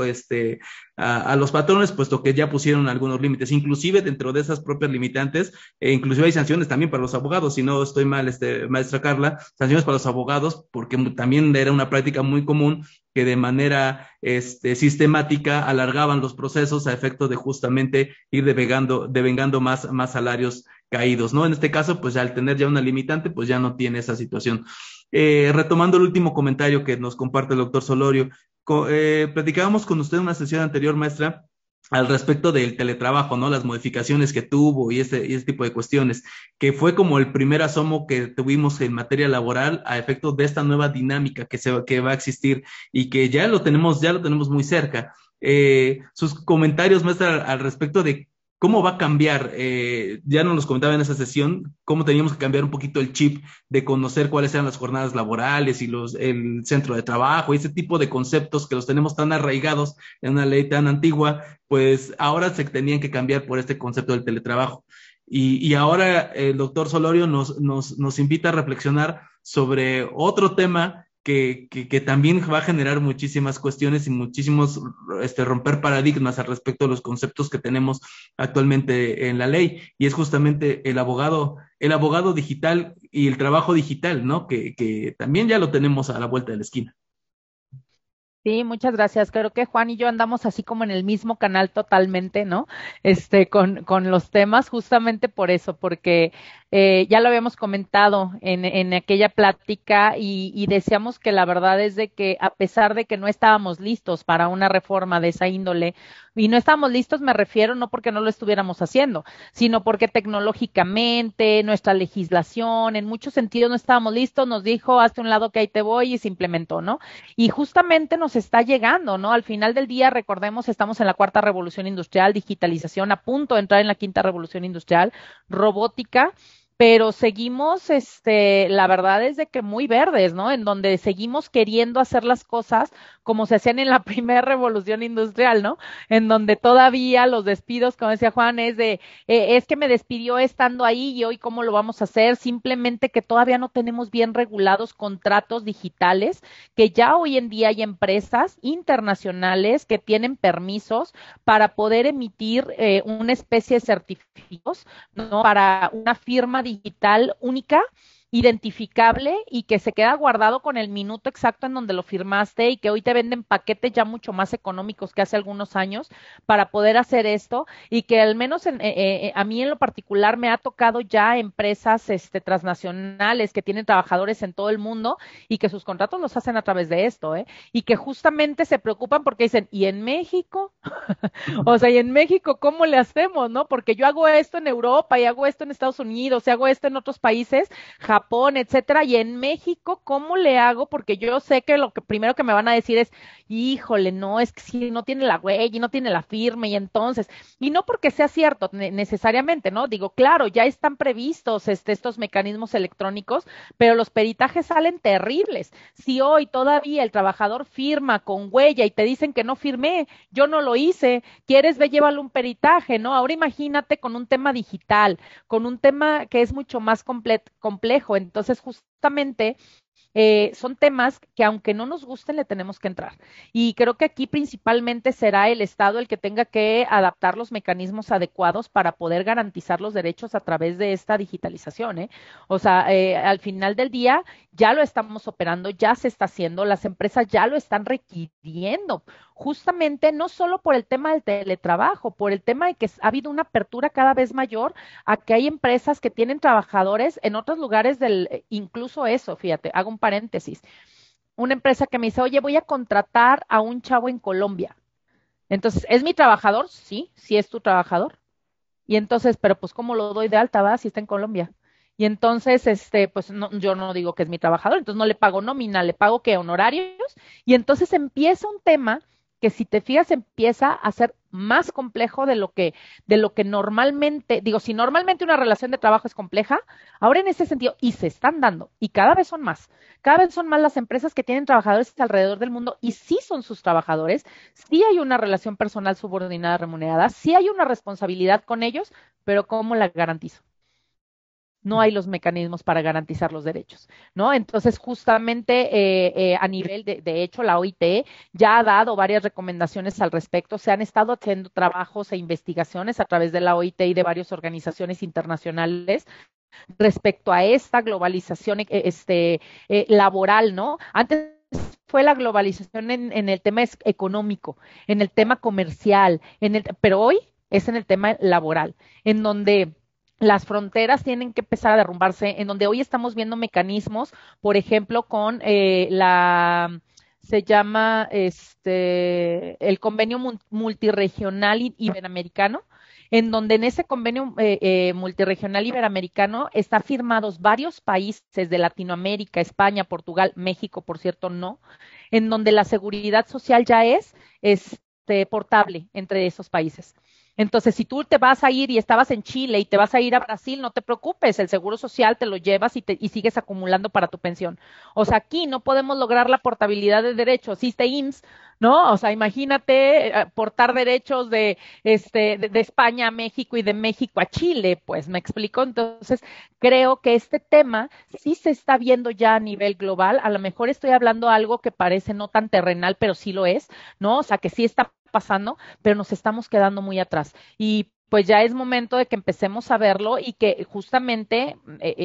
a los patrones, puesto que ya pusieron algunos límites, inclusive dentro de esas propias limitantes, inclusive hay sanciones también para los abogados, si no estoy mal, maestra Carla, sanciones para los abogados, porque también era una práctica muy común que de manera sistemática alargaban los procesos a efecto de justamente ir devengando más salarios caídos, ¿no? En este caso, pues al tener ya una limitante, pues ya no tiene esa situación. Retomando el último comentario que nos comparte el doctor Solorio, platicábamos con usted en una sesión anterior, maestra, al respecto del teletrabajo, ¿no? Las modificaciones que tuvo y este tipo de cuestiones, que fue como el primer asomo que tuvimos en materia laboral a efecto de esta nueva dinámica que va a existir y que ya lo tenemos muy cerca. Sus comentarios, maestra, al respecto de ¿cómo va a cambiar? Ya nos los comentaba en esa sesión, cómo teníamos que cambiar un poquito el chip de conocer cuáles eran las jornadas laborales y el centro de trabajo y ese tipo de conceptos que los tenemos tan arraigados en una ley tan antigua, pues ahora se tenían que cambiar por este concepto del teletrabajo. Y ahora el doctor Solorio nos invita a reflexionar sobre otro tema que también va a generar muchísimas cuestiones y muchísimos romper paradigmas al respecto de los conceptos que tenemos actualmente en la ley, y es justamente el abogado digital y el trabajo digital, ¿no? Que también ya lo tenemos a la vuelta de la esquina. Sí, muchas gracias. Creo que Juan y yo andamos así como en el mismo canal totalmente, ¿no? Con los temas, justamente por eso, porque ya lo habíamos comentado en aquella plática y decíamos que la verdad es de que a pesar de que no estábamos listos para una reforma de esa índole, y no estábamos listos, me refiero no porque no lo estuviéramos haciendo, sino porque tecnológicamente, nuestra legislación, en muchos sentidos no estábamos listos, nos dijo, hazte un lado que ahí te voy y se implementó, ¿no? Y justamente nos está llegando, ¿no? Al final del día, recordemos, estamos en la cuarta revolución industrial, digitalización, a punto de entrar en la quinta revolución industrial, robótica, pero seguimos, la verdad es de que muy verdes, ¿no? En donde seguimos queriendo hacer las cosas como se hacían en la primera revolución industrial, ¿no? En donde todavía los despidos, como decía Juan, es que me despidió estando ahí y hoy cómo lo vamos a hacer, simplemente que todavía no tenemos bien regulados contratos digitales, que ya hoy en día hay empresas internacionales que tienen permisos para poder emitir una especie de certificados, ¿no? Para una firma digital única, identificable y que se queda guardado con el minuto exacto en donde lo firmaste y que hoy te venden paquetes ya mucho más económicos que hace algunos años para poder hacer esto y que al menos a mí en lo particular me ha tocado ya empresas transnacionales que tienen trabajadores en todo el mundo y que sus contratos los hacen a través de esto, y que justamente se preocupan porque dicen, ¿y en México? O sea, y en México, ¿cómo le hacemos, no? Porque yo hago esto en Europa y hago esto en Estados Unidos y hago esto en otros países, Japón, etcétera, y en México, ¿cómo le hago? Porque yo sé que lo que primero que me van a decir es, híjole, no, es que si no tiene la huella y no tiene la firma y entonces, y no porque sea cierto necesariamente, ¿no? Digo, claro, ya están previstos estos mecanismos electrónicos, pero los peritajes salen terribles. Si hoy todavía el trabajador firma con huella y te dicen que no firmé, yo no lo hice, quieres ve, llévalo un peritaje, ¿no? Ahora imagínate con un tema digital, con un tema que es mucho más complejo. Entonces, justamente son temas que aunque no nos gusten, le tenemos que entrar. Y creo que aquí principalmente será el Estado el que tenga que adaptar los mecanismos adecuados para poder garantizar los derechos a través de esta digitalización, ¿eh? O sea, al final del día ya lo estamos operando, ya se está haciendo, las empresas ya lo están requiriendo, justamente no solo por el tema del teletrabajo, por el tema de que ha habido una apertura cada vez mayor a que hay empresas que tienen trabajadores en otros lugares incluso eso, fíjate, hago un paréntesis, una empresa que me dice, oye, voy a contratar a un chavo en Colombia. Entonces, ¿es mi trabajador? Sí, sí es tu trabajador. Y entonces, pero pues, ¿cómo lo doy de alta, va, si está en Colombia? Y entonces, pues no, yo no digo que es mi trabajador, entonces no le pago nómina, le pago que honorarios, y entonces empieza un tema que si te fijas empieza a ser más complejo de lo que normalmente, digo, si normalmente una relación de trabajo es compleja, ahora en ese sentido, y se están dando, y cada vez son más las empresas que tienen trabajadores alrededor del mundo, y sí son sus trabajadores, sí hay una relación personal subordinada remunerada, sí hay una responsabilidad con ellos, pero ¿cómo la garantizo? No hay los mecanismos para garantizar los derechos, ¿no? Entonces, justamente a nivel de hecho, la OIT ya ha dado varias recomendaciones al respecto. Se han estado haciendo trabajos e investigaciones a través de la OIT y de varias organizaciones internacionales respecto a esta globalización laboral, ¿no? Antes fue la globalización en el tema económico, en el tema comercial, pero hoy es en el tema laboral, en donde las fronteras tienen que empezar a derrumbarse, en donde hoy estamos viendo mecanismos, por ejemplo, con se llama el convenio multirregional iberoamericano, en donde en ese convenio multirregional iberoamericano están firmados varios países de Latinoamérica, España, Portugal, México, por cierto, no, en donde la seguridad social ya es portable entre esos países. Entonces, si tú te vas a ir y estabas en Chile y te vas a ir a Brasil, no te preocupes, el seguro social te lo llevas y sigues acumulando para tu pensión. O sea, aquí no podemos lograr la portabilidad de derechos, existe IMSS, ¿no? O sea, imagínate portar derechos de España a México y de México a Chile, pues, ¿me explico? Entonces, creo que este tema sí se está viendo ya a nivel global. A lo mejor estoy hablando algo que parece no tan terrenal, pero sí lo es, ¿no? O sea, que sí está pasando, pero nos estamos quedando muy atrás. Y pues ya es momento de que empecemos a verlo y que justamente,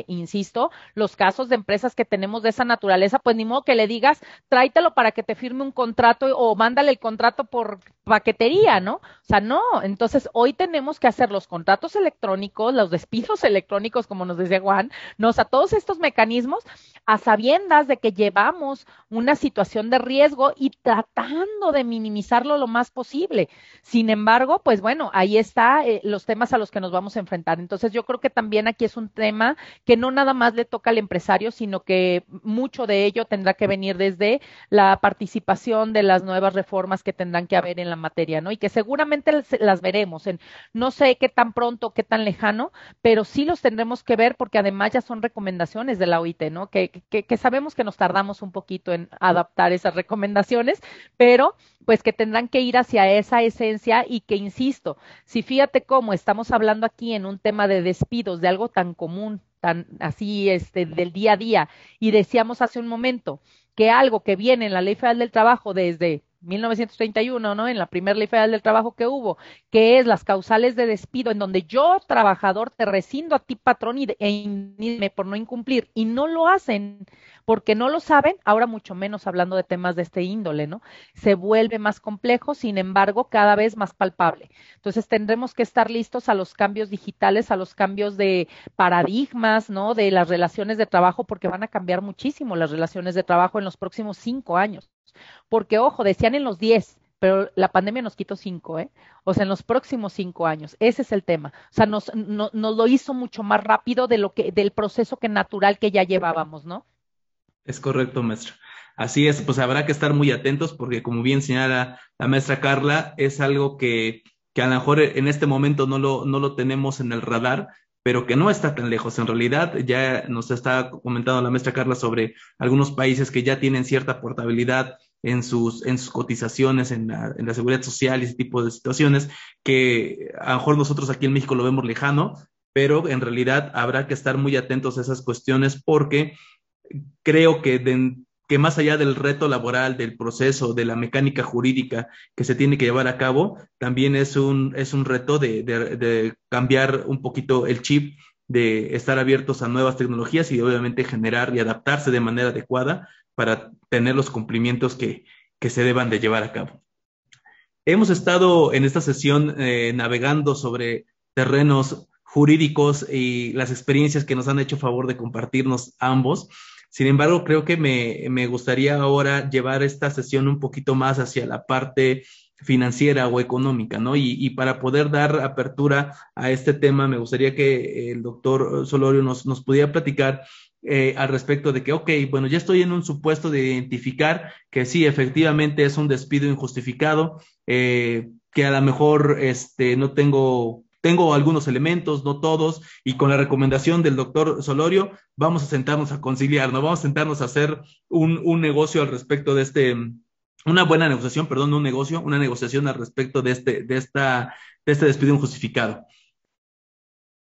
insisto, los casos de empresas que tenemos de esa naturaleza, pues ni modo que le digas, tráetelo para que te firme un contrato o mándale el contrato por paquetería, ¿no? O sea, no. Entonces, hoy tenemos que hacer los contratos electrónicos, los despidos electrónicos, como nos decía Juan, ¿no? O sea, todos estos mecanismos a sabiendas de que llevamos una situación de riesgo y tratando de minimizarlo lo más posible. Sin embargo, pues bueno, ahí está los temas a los que nos vamos a enfrentar. Entonces, yo creo que también aquí es un tema que no nada más le toca al empresario, sino que mucho de ello tendrá que venir desde la participación de las nuevas reformas que tendrán que haber en la materia, ¿no? Y que seguramente las veremos en no sé qué tan pronto, qué tan lejano, pero sí los tendremos que ver porque además ya son recomendaciones de la OIT, ¿no? Que sabemos que nos tardamos un poquito en adaptar esas recomendaciones, pero pues que tendrán que ir hacia esa esencia y que, insisto, si fíjate cómo estamos hablando aquí en un tema de despidos, de algo tan común, tan así, del día a día, y decíamos hace un momento que algo que viene en la Ley Federal del Trabajo desde 1931, ¿no? En la primera Ley Federal del Trabajo que hubo, que es las causales de despido, en donde yo, trabajador, te rescindo a ti, patrón, e por no incumplir, y no lo hacen porque no lo saben, ahora mucho menos hablando de temas de este índole, ¿no? Se vuelve más complejo, sin embargo, cada vez más palpable. Entonces, tendremos que estar listos a los cambios digitales, a los cambios de paradigmas, ¿no? De las relaciones de trabajo, porque van a cambiar muchísimo las relaciones de trabajo en los próximos 5 años. Porque, ojo, decían en los 10, pero la pandemia nos quitó 5, ¿eh? O sea, en los próximos 5 años. Ese es el tema. O sea, nos lo hizo mucho más rápido del proceso natural que ya llevábamos, ¿no? Es correcto, maestra. Así es, pues habrá que estar muy atentos porque como bien señala la maestra Carla, es algo que a lo mejor en este momento no lo tenemos en el radar, pero que no está tan lejos. En realidad, ya nos está comentando la maestra Carla sobre algunos países que ya tienen cierta portabilidad en sus cotizaciones, en la seguridad social y ese tipo de situaciones, que a lo mejor nosotros aquí en México lo vemos lejano, pero en realidad habrá que estar muy atentos a esas cuestiones porque creo que más allá del reto laboral, del proceso, de la mecánica jurídica que se tiene que llevar a cabo, también es un reto de cambiar un poquito el chip, de estar abiertos a nuevas tecnologías y obviamente generar y adaptarse de manera adecuada para tener los cumplimientos que se deban de llevar a cabo. Hemos estado en esta sesión navegando sobre terrenos jurídicos y las experiencias que nos han hecho favor de compartirnos ambos. Sin embargo, creo que me gustaría ahora llevar esta sesión un poquito más hacia la parte financiera o económica, ¿no? Y para poder dar apertura a este tema, me gustaría que el doctor Solorio nos pudiera platicar al respecto de que, ok, bueno, ya estoy en un supuesto de identificar que sí, efectivamente es un despido injustificado, que a lo mejor no tengo algunos elementos, no todos, y con la recomendación del doctor Solorio, vamos a sentarnos a conciliar, ¿no? Vamos a sentarnos a hacer un negocio al respecto de una buena negociación, perdón, no un negocio, una negociación al respecto de este despido injustificado.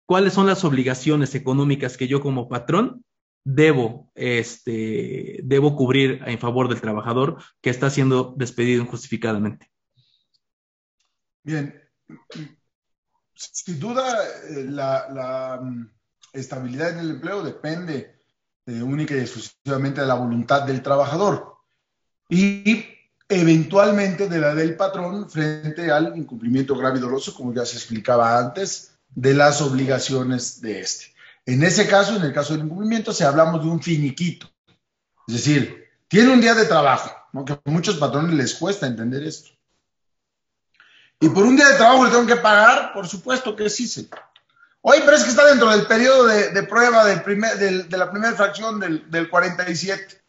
¿Cuáles son las obligaciones económicas que yo como patrón debo cubrir en favor del trabajador que está siendo despedido injustificadamente? Bien, sin duda la estabilidad en el empleo depende única y exclusivamente de la voluntad del trabajador y eventualmente de la del patrón frente al incumplimiento grave y doloso, como ya se explicaba antes, de las obligaciones de este. En ese caso, en el caso del incumplimiento, si hablamos de un finiquito, es decir, tiene un día de trabajo, ¿no? Que a muchos patrones les cuesta entender esto. Y por un día de trabajo le tengo que pagar, por supuesto que sí, señor. Oye, pero es que está dentro del periodo de prueba de la primera fracción del 47.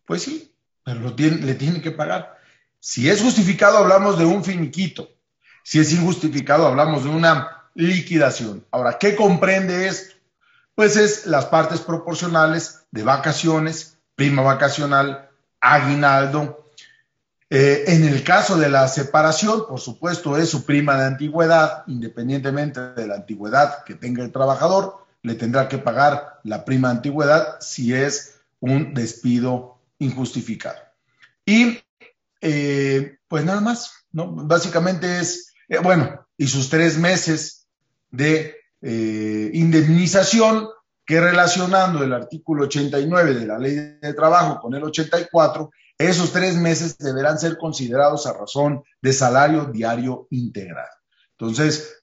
Pues sí, pero le tiene que pagar. Si es justificado, hablamos de un finiquito. Si es injustificado, hablamos de una liquidación. Ahora, ¿qué comprende esto? Pues es las partes proporcionales de vacaciones, prima vacacional, aguinaldo. En el caso de la separación, por supuesto, es su prima de antigüedad, independientemente de la antigüedad que tenga el trabajador, le tendrá que pagar la prima de antigüedad si es un despido injustificado. Y pues nada más, ¿no? Básicamente es, bueno, y sus 3 meses de indemnización, que relacionando el artículo 89 de la Ley de Trabajo con el 84, esos 3 meses deberán ser considerados a razón de salario diario integral. Entonces,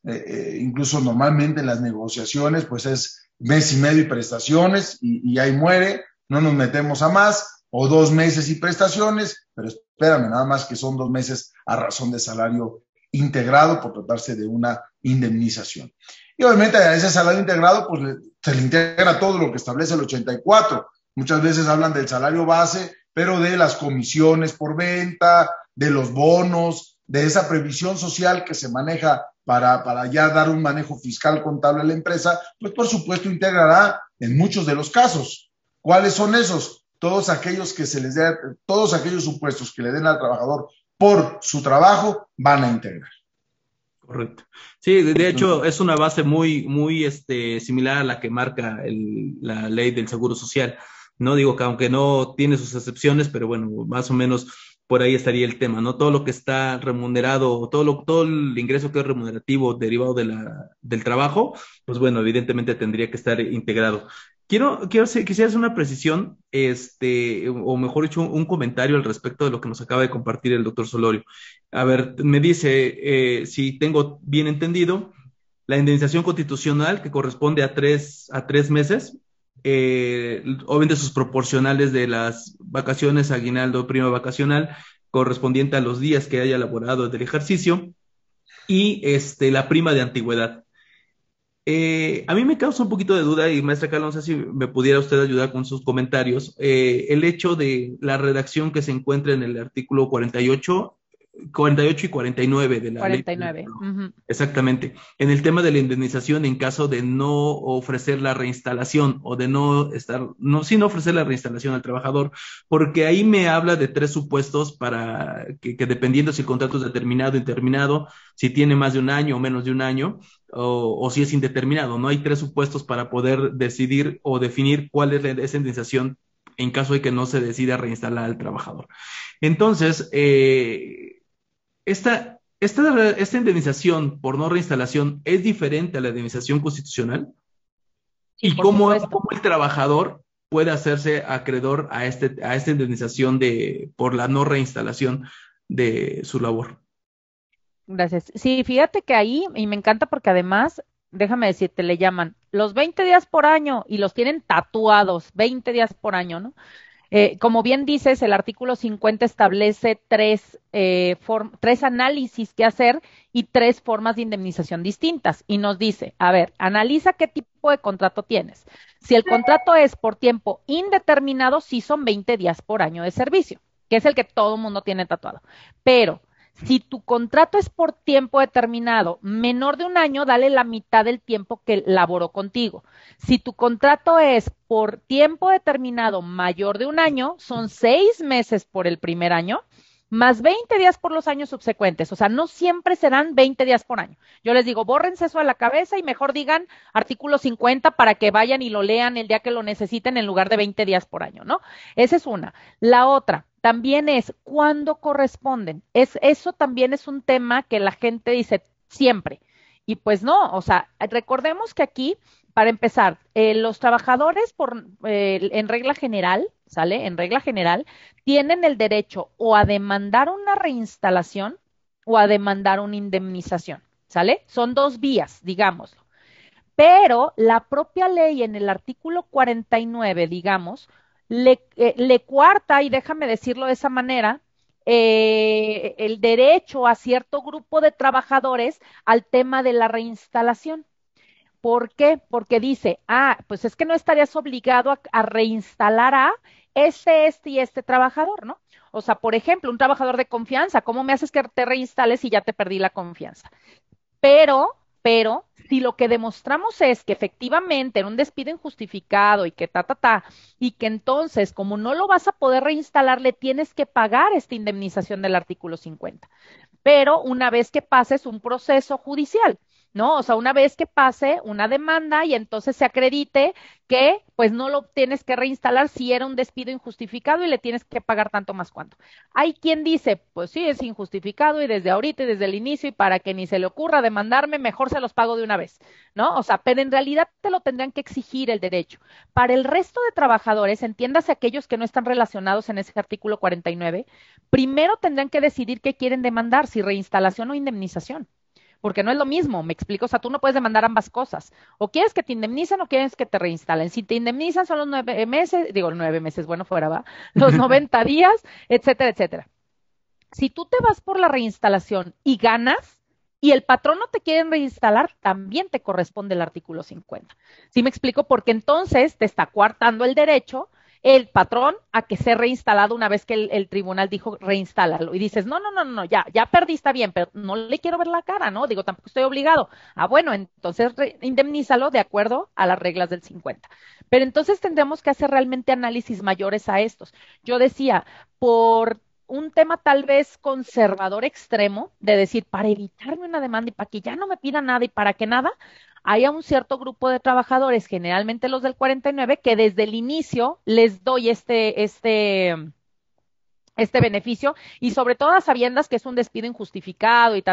incluso normalmente en las negociaciones, pues es mes y medio y prestaciones y ahí muere, no nos metemos a más, o 2 meses y prestaciones, pero espérame, nada más que son 2 meses a razón de salario integrado por tratarse de una indemnización. Y obviamente a ese salario integrado, pues se le integra todo lo que establece el 84. Muchas veces hablan del salario base, pero de las comisiones por venta, de los bonos, de esa previsión social que se maneja para ya dar un manejo fiscal contable a la empresa, pues por supuesto integrará en muchos de los casos. ¿Cuáles son esos? Todos aquellos que se les dé, todos aquellos supuestos que le den al trabajador por su trabajo van a integrar. Correcto. Sí, de hecho es una base muy similar a la que marca la ley del Seguro Social. No digo que aunque no tiene sus excepciones, pero bueno, más o menos por ahí estaría el tema, ¿no? Todo lo que está remunerado, todo el ingreso que es remunerativo derivado del trabajo, pues bueno, evidentemente tendría que estar integrado. Quisiera hacer una precisión, o mejor dicho, un comentario al respecto de lo que nos acaba de compartir el doctor Solorio. A ver, me dice, si tengo bien entendido, la indemnización constitucional que corresponde a tres meses, obviamente sus proporcionales de las vacaciones, aguinaldo, prima vacacional, correspondiente a los días que haya elaborado del ejercicio, y la prima de antigüedad. A mí me causa un poquito de duda, y maestra Carla, no sé si me pudiera usted ayudar con sus comentarios, el hecho de la redacción que se encuentra en el artículo 48 y 49 de la ley. 49. Exactamente. En el tema de la indemnización en caso de no ofrecer la reinstalación o de sin ofrecer la reinstalación al trabajador, porque ahí me habla de 3 supuestos para que dependiendo si el contrato es determinado, indeterminado, si tiene más de un año o menos de un año, o si es indeterminado, ¿no? Hay 3 supuestos para poder decidir o definir cuál es esa indemnización en caso de que no se decida reinstalar al trabajador. Entonces, esta indemnización por no reinstalación es diferente a la indemnización constitucional. Sí, ¿Y por cómo supuesto. el trabajador puede hacerse acreedor a esta indemnización por la no reinstalación de su labor? Gracias. Sí, fíjate que ahí, y me encanta porque además, déjame decirte, le llaman los 20 días por año y los tienen tatuados, 20 días por año, ¿no? Como bien dices, el artículo 50 establece tres análisis que hacer y 3 formas de indemnización distintas. Y nos dice, a ver, analiza qué tipo de contrato tienes. Si el contrato es por tiempo indeterminado, sí son 20 días por año de servicio, que es el que todo el mundo tiene tatuado. Pero si tu contrato es por tiempo determinado, menor de un año, dale la mitad del tiempo que laboró contigo. Si tu contrato es por tiempo determinado mayor de un año, son 6 meses por el primer año, más 20 días por los años subsecuentes. O sea, no siempre serán 20 días por año. Yo les digo, bórrense eso a la cabeza y mejor digan artículo 50 para que vayan y lo lean el día que lo necesiten en lugar de 20 días por año, ¿no? Esa es una. La otra, también es cuándo corresponden. Eso también es un tema que la gente dice siempre. Y pues no, o sea, recordemos que aquí, para empezar, los trabajadores en regla general, ¿sale? En regla general, tienen el derecho o a demandar una reinstalación o a demandar una indemnización, ¿sale? Son 2 vías, digámoslo. Pero la propia ley en el artículo 49, digamos, le cuarta, y déjame decirlo de esa manera, el derecho a cierto grupo de trabajadores al tema de la reinstalación. ¿Por qué? Porque dice, pues es que no estarías obligado a reinstalar a este y este trabajador, ¿no? O sea, por ejemplo, un trabajador de confianza, ¿cómo me haces que te reinstales si ya te perdí la confianza? Pero, si lo que demostramos es que efectivamente era un despido injustificado y que y que entonces, como no lo vas a poder reinstalar, le tienes que pagar esta indemnización del artículo 50, pero una vez que pases un proceso judicial, ¿no? O sea, una vez que pase una demanda y entonces se acredite que pues no lo tienes que reinstalar si era un despido injustificado y le tienes que pagar tanto más cuanto. Hay quien dice, pues sí, es injustificado y desde ahorita y desde el inicio y para que ni se le ocurra demandarme, mejor se los pago de una vez, ¿no? O sea, pero en realidad te lo tendrían que exigir el derecho. Para el resto de trabajadores, entiéndase aquellos que no están relacionados en ese artículo 49, primero tendrán que decidir qué quieren demandar, si reinstalación o indemnización. Porque no es lo mismo, me explico, o sea, tú no puedes demandar ambas cosas. O quieres que te indemnicen o quieres que te reinstalen. Si te indemnizan son los 9 meses, digo 9 meses, bueno, fuera va, los 90 días, etcétera, etcétera. Si tú te vas por la reinstalación y ganas, y el patrón no te quiere reinstalar, también te corresponde el artículo 50. ¿Sí me explico? Porque entonces te está coartando el derecho el patrón a que sea reinstalado una vez que el tribunal dijo reinstálalo. Y dices, no, no, no, no, ya perdí, está bien, pero no le quiero ver la cara, ¿no? Digo, tampoco estoy obligado. Ah, bueno, entonces indemnízalo de acuerdo a las reglas del 50. Pero entonces tendríamos que hacer realmente análisis mayores a estos. Yo decía, por un tema tal vez conservador extremo, de decir, para evitarme una demanda y para que ya no me pida nada y para que nada, haya un cierto grupo de trabajadores, generalmente los del 49, que desde el inicio les doy este beneficio y sobre todo a sabiendas que es un despido injustificado y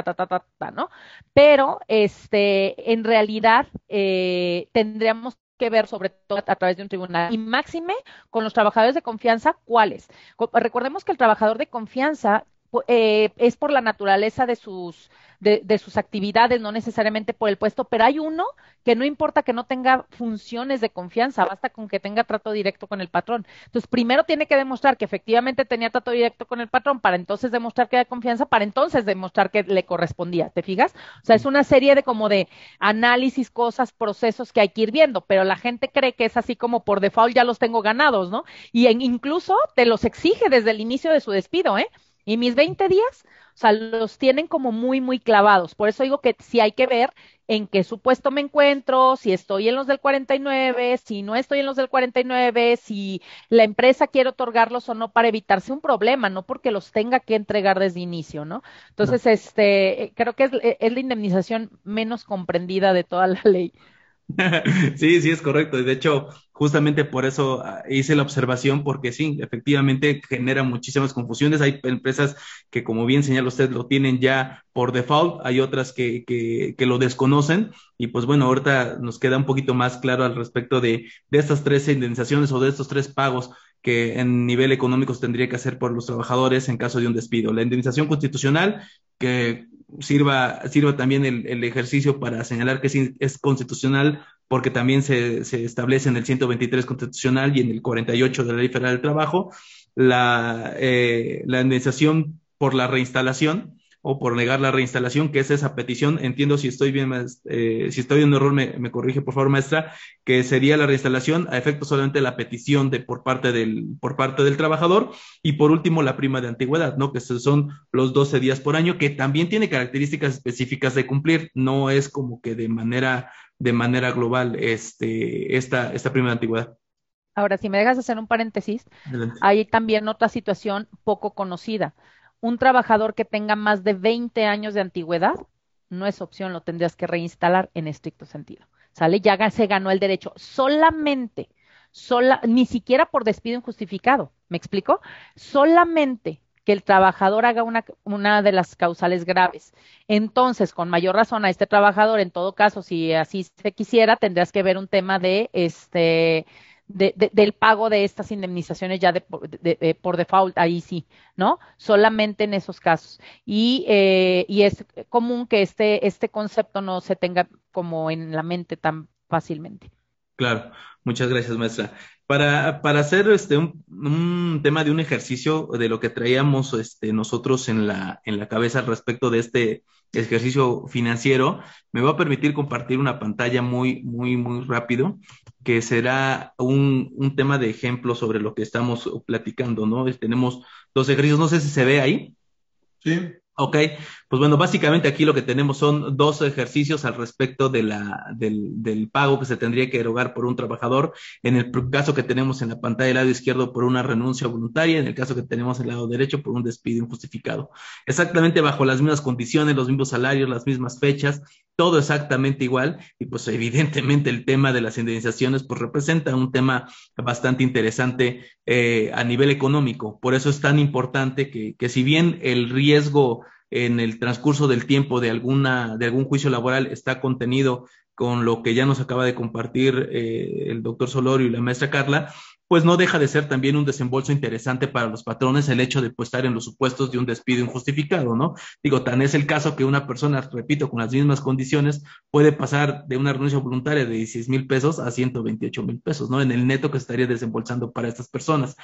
¿no? Pero en realidad tendríamos que ver sobre todo a través de un tribunal y máxime con los trabajadores de confianza, ¿cuáles? Recordemos que el trabajador de confianza es por la naturaleza de sus actividades, no necesariamente por el puesto, pero hay uno que no importa que no tenga funciones de confianza, basta con que tenga trato directo con el patrón. Entonces, primero tiene que demostrar que efectivamente tenía trato directo con el patrón, para entonces demostrar que hay confianza, para entonces demostrar que le correspondía, ¿te fijas? O sea, es una serie de como de análisis, cosas, procesos que hay que ir viendo, pero la gente cree que es así como por default ya los tengo ganados, ¿no? Y incluso te los exige desde el inicio de su despido, ¿eh? Y mis 20 días, o sea, los tienen como muy, muy clavados. Por eso digo que sí hay que ver en qué supuesto me encuentro, si estoy en los del 49, si no estoy en los del 49, si la empresa quiere otorgarlos o no para evitarse un problema, no porque los tenga que entregar desde inicio, ¿no? Entonces, creo que es la indemnización menos comprendida de toda la ley. Sí, sí, es correcto. Y de hecho, justamente por eso hice la observación, porque sí, efectivamente genera muchísimas confusiones. Hay empresas que, como bien señala usted, lo tienen ya por default, hay otras que lo desconocen. Y pues bueno, ahorita nos queda un poquito más claro al respecto de estas tres indemnizaciones o de estos tres pagos que en nivel económico se tendría que hacer por los trabajadores en caso de un despido. La indemnización constitucional, que sirva también el ejercicio para señalar que sí es constitucional, porque también se establece en el 123 constitucional y en el 48 de la Ley Federal del Trabajo, la indemnización por la reinstalación o por negar la reinstalación, que es esa petición. Entiendo si estoy bien, si estoy en un error, me corrige por favor, maestra, que sería la reinstalación a efecto solamente de la petición por parte del trabajador. Y por último, la prima de antigüedad, ¿no? Que son los 12 días por año, que también tiene características específicas de cumplir, no es como que de manera global esta prima de antigüedad. Ahora, si me dejas hacer un paréntesis, Adelante. hay también otra situación poco conocida. Un trabajador que tenga más de 20 años de antigüedad, no es opción, lo tendrías que reinstalar en estricto sentido. ¿Sale? Ya se ganó el derecho. Ni siquiera por despido injustificado. ¿Me explico? Solamente que el trabajador haga una de las causales graves. Entonces, con mayor razón a este trabajador, en todo caso, si así se quisiera, tendrías que ver un tema del pago de estas indemnizaciones ya por default, ahí sí, ¿no? Solamente en esos casos. Y es común que este concepto no se tenga como en la mente tan fácilmente. Claro, muchas gracias, maestra. Para hacer un tema de un ejercicio de lo que traíamos nosotros en la cabeza al respecto de este ejercicio financiero, me va a permitir compartir una pantalla muy, muy, muy rápido, que será un tema de ejemplo sobre lo que estamos platicando, ¿no? Tenemos dos ejercicios, no sé si se ve ahí. Sí. Ok, pues bueno, básicamente aquí lo que tenemos son dos ejercicios al respecto del pago que se tendría que erogar por un trabajador. En el caso que tenemos en la pantalla del lado izquierdo por una renuncia voluntaria, en el caso que tenemos en el lado derecho por un despido injustificado. Exactamente bajo las mismas condiciones, los mismos salarios, las mismas fechas, todo exactamente igual. Y pues evidentemente el tema de las indemnizaciones pues representa un tema bastante interesante a nivel económico. Por eso es tan importante que si bien el riesgo en el transcurso del tiempo de algún juicio laboral está contenido con lo que ya nos acaba de compartir el doctor Solorio y la maestra Carla, pues no deja de ser también un desembolso interesante para los patrones el hecho de pues, estar en los supuestos de un despido injustificado, ¿no? Digo, tan es el caso que una persona, repito, con las mismas condiciones, puede pasar de una renuncia voluntaria de 16,000 pesos a 128,000 pesos, ¿no? En el neto que estaría desembolsando para estas personas.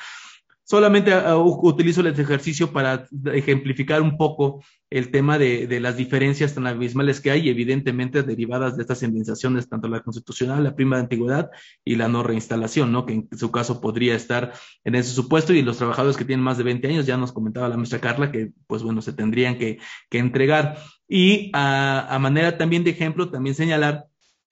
Solamente utilizo el ejercicio para ejemplificar un poco el tema de las diferencias tan abismales que hay, evidentemente derivadas de estas indemnizaciones, tanto la constitucional, la prima de antigüedad y la no reinstalación, ¿no? Que en su caso podría estar en ese supuesto, y los trabajadores que tienen más de 20 años, ya nos comentaba la maestra Carla, que pues bueno, se tendrían que entregar. Y a manera también de ejemplo, también señalar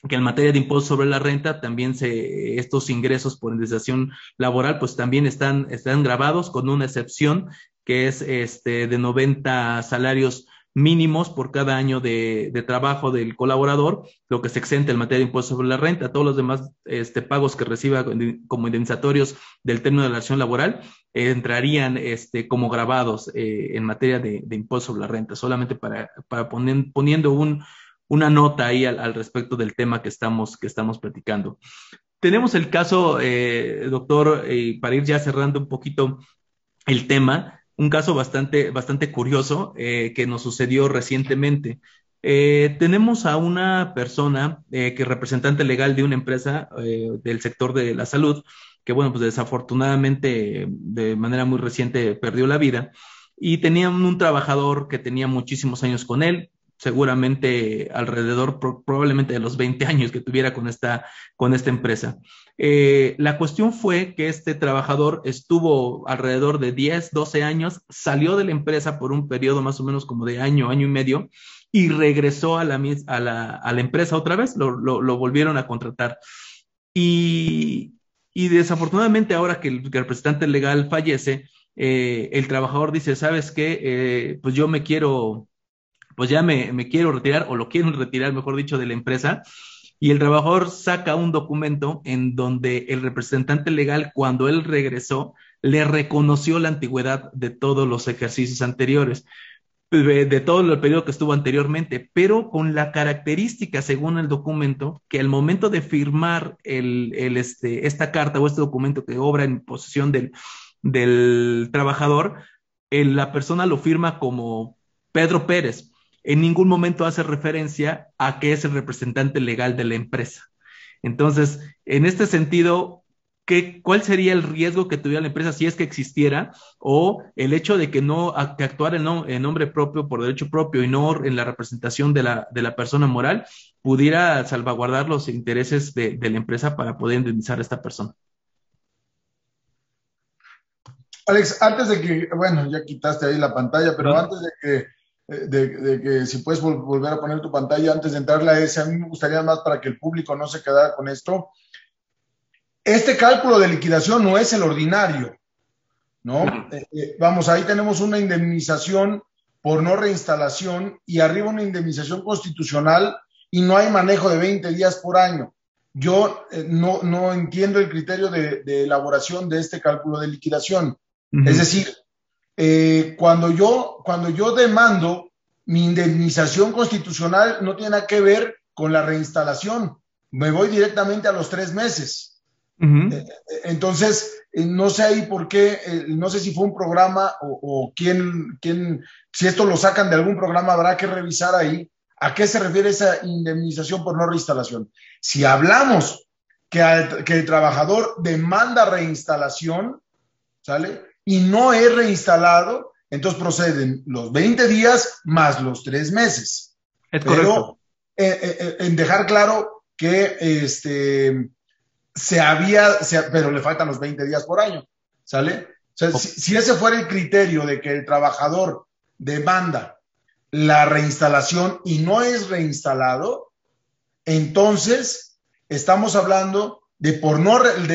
que en materia de impuesto sobre la renta, también estos ingresos por indemnización laboral, pues también están grabados con una excepción que es de 90 salarios mínimos por cada año de trabajo del colaborador, lo que se exenta en materia de impuesto sobre la renta. Todos los demás pagos que reciba como indemnizatorios del término de la relación laboral entrarían como grabados en materia de impuesto sobre la renta, solamente para poniendo una nota ahí al respecto del tema que estamos platicando. Tenemos el caso, doctor, para ir ya cerrando un poquito el tema, un caso bastante curioso que nos sucedió recientemente. Tenemos a una persona que es representante legal de una empresa del sector de la salud, que bueno, pues desafortunadamente de manera muy reciente perdió la vida, y tenía un trabajador que tenía muchísimos años con él, seguramente alrededor probablemente de los 20 años que tuviera con esta empresa. La cuestión fue que este trabajador estuvo alrededor de 10, 12 años, salió de la empresa por un periodo más o menos como de año y medio, y regresó a la empresa otra vez, lo volvieron a contratar. Y desafortunadamente ahora que el representante legal fallece, el trabajador dice, ¿sabes qué? Pues yo pues ya me quiero retirar, o lo quieren retirar, mejor dicho, de la empresa. Y el trabajador saca un documento en donde el representante legal, cuando él regresó, le reconoció la antigüedad de todos los ejercicios anteriores, de todo el periodo que estuvo anteriormente, pero con la característica, según el documento, que al momento de firmar esta carta o este documento que obra en posesión del trabajador, la persona lo firma como Pedro Pérez. En ningún momento hace referencia a que es el representante legal de la empresa. Entonces, en este sentido, ¿cuál sería el riesgo que tuviera la empresa si es que existiera? O el hecho de que que actuara en nombre propio, por derecho propio, y no en la representación de la persona moral, pudiera salvaguardar los intereses de la empresa para poder indemnizar a esta persona. Alex, antes de que, bueno, ya quitaste ahí la pantalla, pero antes de que si puedes volver a poner tu pantalla, antes de entrarle a ese, a mí me gustaría más para que el público no se quedara con esto. Este cálculo de liquidación no es el ordinario, ¿no? Vamos, ahí tenemos una indemnización por no reinstalación y arriba una indemnización constitucional, y no hay manejo de 20 días por año. Yo no entiendo el criterio de elaboración de este cálculo de liquidación. Es decir, cuando yo demando, mi indemnización constitucional no tiene nada que ver con la reinstalación. Me voy directamente a los 3 meses. Entonces, no sé ahí por qué, no sé si fue un programa o quién, si esto lo sacan de algún programa, habrá que revisar ahí a qué se refiere esa indemnización por no reinstalación. Si hablamos que el trabajador demanda reinstalación, ¿sale? Y no es reinstalado, entonces proceden los 20 días más los 3 meses. Es correcto. Pero en dejar claro que pero le faltan los 20 días por año, ¿sale? O sea, si ese fuera el criterio de que el trabajador demanda la reinstalación y no es reinstalado, entonces estamos hablando de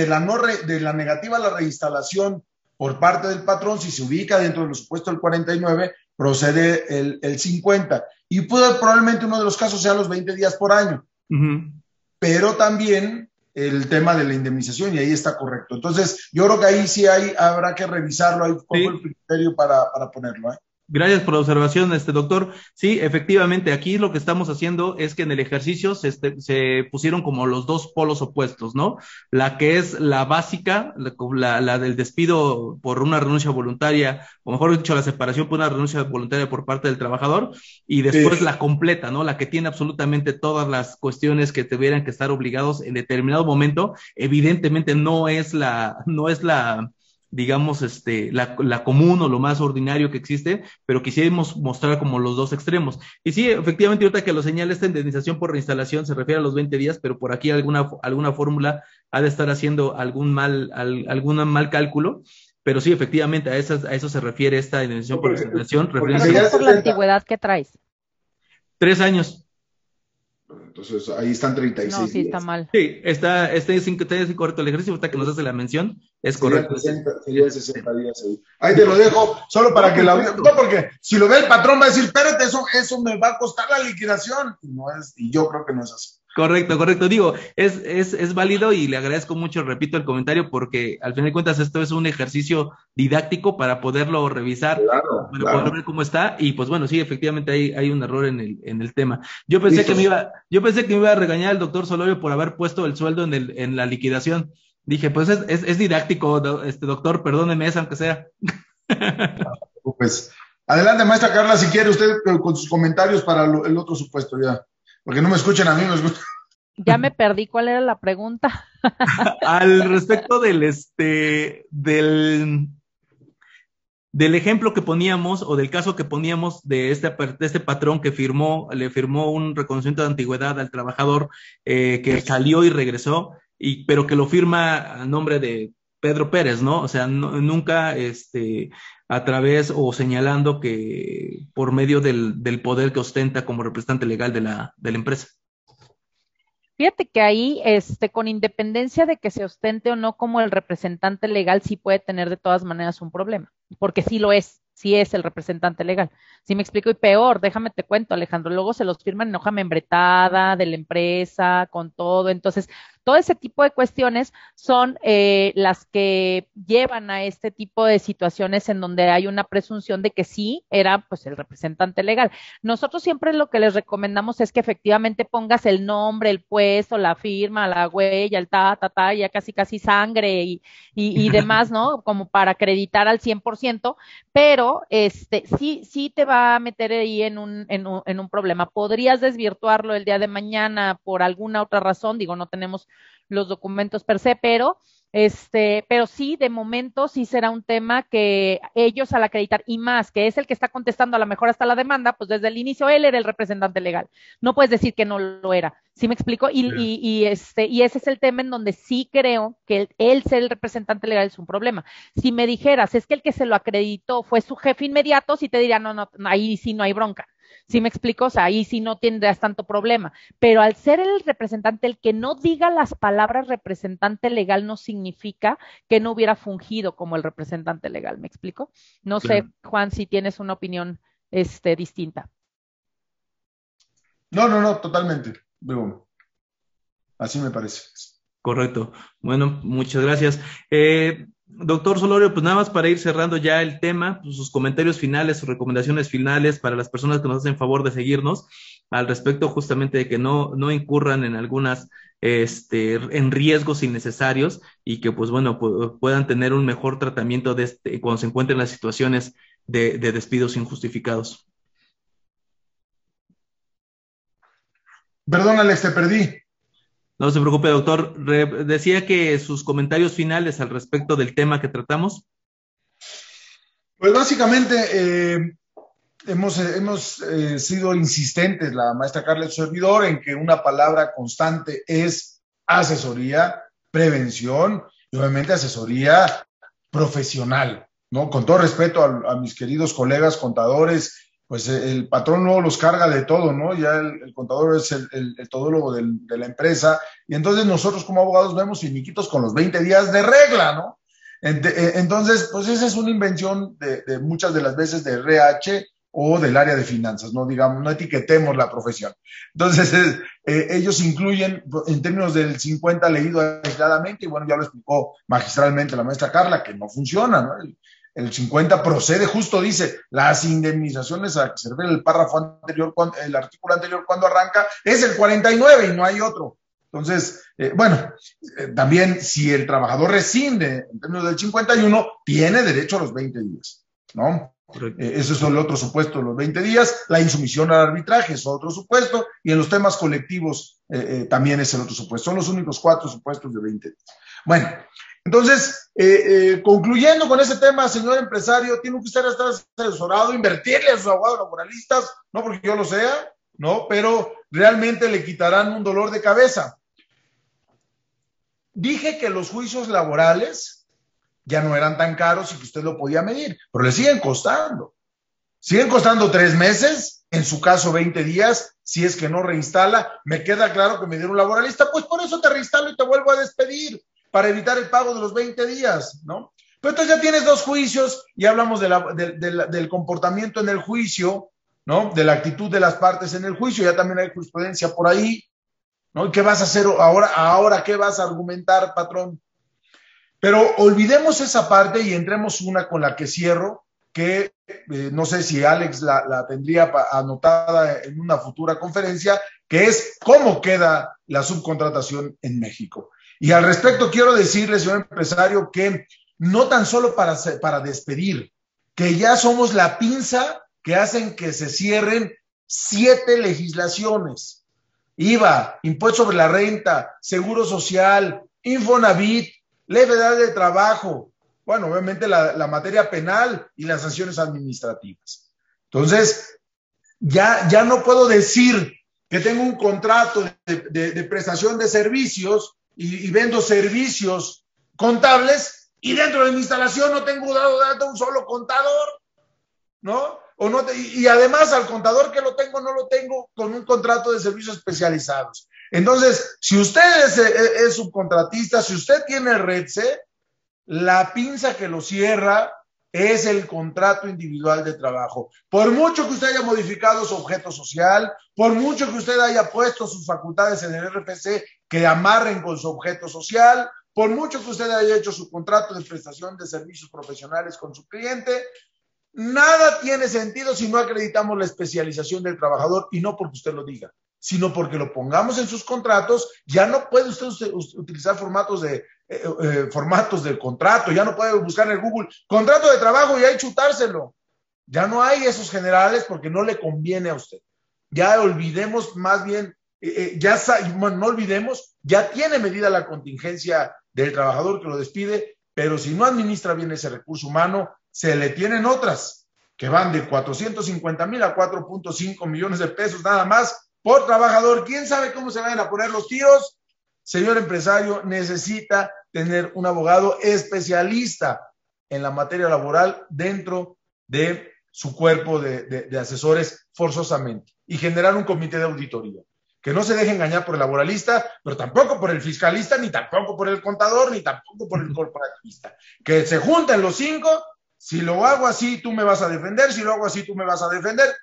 la negativa a la reinstalación por parte del patrón. Si se ubica dentro del supuesto del 49, procede el 50. Y probablemente uno de los casos sea los 20 días por año. Pero también el tema de la indemnización, y ahí está correcto. Entonces, yo creo que ahí sí habrá que revisarlo, ahí pongo el criterio para ponerlo, ¿eh? Gracias por la observación, doctor. Sí, efectivamente, aquí lo que estamos haciendo es que en el ejercicio se pusieron como los dos polos opuestos, ¿no? La que es la básica, la del despido por una renuncia voluntaria, o mejor dicho, la separación por una renuncia voluntaria por parte del trabajador, y después la completa, ¿no? La que tiene absolutamente todas las cuestiones que tuvieran que estar obligados en determinado momento. Evidentemente no es la digamos, la común o lo más ordinario que existe, pero quisiéramos mostrar como los dos extremos. Y sí, efectivamente, ahorita que lo señala, esta indemnización por reinstalación se refiere a los 20 días, pero por aquí alguna fórmula ha de estar haciendo algún mal cálculo, pero sí, efectivamente, a eso se refiere esta indemnización por reinstalación. ¿Por la antigüedad que traes? 3 años. Entonces, ahí están 36 No, sí, días. está mal. Sí, está incorrecto el ejercicio, ahorita que nos hace la mención, es correcto. Serían 60 días ahí. Ahí te lo dejo, solo para que la veas. No, porque si lo ve el patrón va a decir, espérate, eso me va a costar la liquidación. Y yo creo que no es así. Correcto. Digo, es válido y le agradezco mucho, repito, el comentario, porque al final de cuentas esto es un ejercicio didáctico para poderlo revisar, para poder ver cómo está. Y pues bueno, sí, efectivamente hay un error en el tema. Yo pensé que me iba a regañar el doctor Solorio por haber puesto el sueldo en la liquidación. Dije, pues es didáctico, doctor, perdóneme esa, aunque sea. Pues adelante, maestra Carla, si quiere usted con sus comentarios para el otro supuesto ya. Porque no me escuchan a mí, me escuchan. Ya me perdí, ¿cuál era la pregunta? Al respecto del ejemplo que poníamos, o del caso que poníamos de este patrón que le firmó un reconocimiento de antigüedad al trabajador, que salió y regresó, pero que lo firma a nombre de Pedro Pérez, ¿no? O sea, nunca a través o señalando que por medio del poder que ostenta como representante legal de la empresa. Fíjate que ahí, con independencia de que se ostente o no como el representante legal, sí puede tener de todas maneras un problema, porque sí es el representante legal. ¿Sí me explico? Y peor, déjame te cuento, Alejandro, luego se los firman en hoja membretada de la empresa, con todo. Entonces, todo ese tipo de cuestiones son las que llevan a este tipo de situaciones en donde hay una presunción de que sí era pues el representante legal. Nosotros siempre lo que les recomendamos es que efectivamente pongas el nombre, el puesto, la firma, la huella, el ya casi sangre y demás, ¿no? Como para acreditar al 100%, pero sí te va a meter ahí en un problema. Podrías desvirtuarlo el día de mañana por alguna otra razón, digo, no tenemos los documentos per se, pero sí, de momento sí será un tema que ellos al acreditar, y más, que es el que está contestando a lo mejor hasta la demanda, pues desde el inicio él era el representante legal. No puedes decir que no lo era. ¿Sí me explico? Y ese es el tema en donde sí creo que él ser el representante legal es un problema. Si me dijeras, es que el que se lo acreditó fue su jefe inmediato, sí te diría, no, ahí sí no hay bronca. ¿Sí me explico? O sea, ahí sí no tendrás tanto problema. Pero al ser el representante, el que no diga las palabras representante legal no significa que no hubiera fungido como el representante legal. ¿Me explico? No sé, Juan, si tienes una opinión distinta. No, totalmente. Así me parece. Correcto. Bueno, muchas gracias. Doctor Solorio, pues nada más para ir cerrando ya el tema, pues sus comentarios finales, sus recomendaciones finales para las personas que nos hacen favor de seguirnos al respecto justamente de que no incurran en algunas, en riesgos innecesarios y que pues bueno, puedan tener un mejor tratamiento cuando se encuentren en las situaciones de despidos injustificados. Perdón, Alex, te perdí. No se preocupe, doctor. Decía que sus comentarios finales al respecto del tema que tratamos. Pues básicamente hemos sido insistentes, la maestra Carla y su servidor, en que una palabra constante es asesoría, prevención y obviamente asesoría profesional, ¿no? Con todo respeto a mis queridos colegas contadores, pues el patrón no los carga de todo, ¿no? Ya el contador es el todólogo de la empresa, y entonces nosotros como abogados vemos finiquitos con los 20 días de regla, ¿no? Entonces, pues esa es una invención de muchas de las veces de RH o del área de finanzas, no digamos, no etiquetemos la profesión. Entonces, ellos incluyen, en términos del 50 leído aisladamente, y bueno, ya lo explicó magistralmente la maestra Carla, que no funciona, ¿no? El 50 procede, justo dice, las indemnizaciones, a que se refiere el párrafo anterior, el artículo anterior cuando arranca, es el 49 y no hay otro. Entonces, también si el trabajador rescinde en términos del 51, tiene derecho a los 20 días, ¿no? Eso es el otro supuesto, los 20 días. La insumisión al arbitraje es otro supuesto, y en los temas colectivos también es el otro supuesto. Son los únicos 4 supuestos de 20 días. Bueno, entonces, concluyendo con ese tema, señor empresario, tiene que usted estar asesorado, invertirle a sus abogados laboralistas, no porque yo lo sea, ¿no? Pero realmente le quitarán un dolor de cabeza. Dije que los juicios laborales ya no eran tan caros y que usted lo podía medir, pero le siguen costando. Siguen costando 3 meses, en su caso 20 días, si es que no reinstala. Me queda claro que me dieron un laboralista, pues por eso te reinstalo y te vuelvo a despedir, para evitar el pago de los 20 días, ¿no? Pero entonces ya tienes 2 juicios y hablamos del comportamiento en el juicio, ¿no? De la actitud de las partes en el juicio, ya también hay jurisprudencia por ahí, ¿no? ¿Qué vas a hacer ahora? Ahora, ¿qué vas a argumentar, patrón? Pero olvidemos esa parte y entremos una con la que cierro, que no sé si Alex la tendría anotada en una futura conferencia, que es cómo queda la subcontratación en México. Y al respecto quiero decirle, señor empresario, que no tan solo para despedir, que ya somos la pinza que hacen que se cierren 7 legislaciones. IVA, impuesto sobre la renta, seguro social, Infonavit, ley federal de trabajo, bueno, obviamente la materia penal y las sanciones administrativas. Entonces, ya no puedo decir que tengo un contrato de prestación de servicios y vendo servicios contables y dentro de mi instalación no tengo dado un solo contador, ¿no? Y además al contador que lo tengo, no lo tengo con un contrato de servicios especializados. Entonces, si usted es subcontratista, si usted tiene RETSE, la pinza que lo cierra es el contrato individual de trabajo. Por mucho que usted haya modificado su objeto social, por mucho que usted haya puesto sus facultades en el RFC que amarren con su objeto social, por mucho que usted haya hecho su contrato de prestación de servicios profesionales con su cliente, nada tiene sentido si no acreditamos la especialización del trabajador, y no porque usted lo diga, sino porque lo pongamos en sus contratos. Ya no puede usted utilizar formatos del contrato, ya no puede buscar en el Google contrato de trabajo y ahí chutárselo. Ya no hay esos generales porque no le conviene a usted. Ya olvidemos más bien, no olvidemos, ya tiene medida la contingencia del trabajador que lo despide, pero si no administra bien ese recurso humano, se le tienen otras que van de 450,000 a 4.5 millones de pesos nada más por trabajador. ¿Quién sabe cómo se van a poner los tiros? Señor empresario, necesita tener un abogado especialista en la materia laboral dentro de su cuerpo de asesores forzosamente, y generar un comité de auditoría. Que no se deje engañar por el laboralista, pero tampoco por el fiscalista, ni tampoco por el contador, ni tampoco por el corporativista. Que se junten los 5. Si lo hago así, tú me vas a defender. Si lo hago así, tú me vas a defender.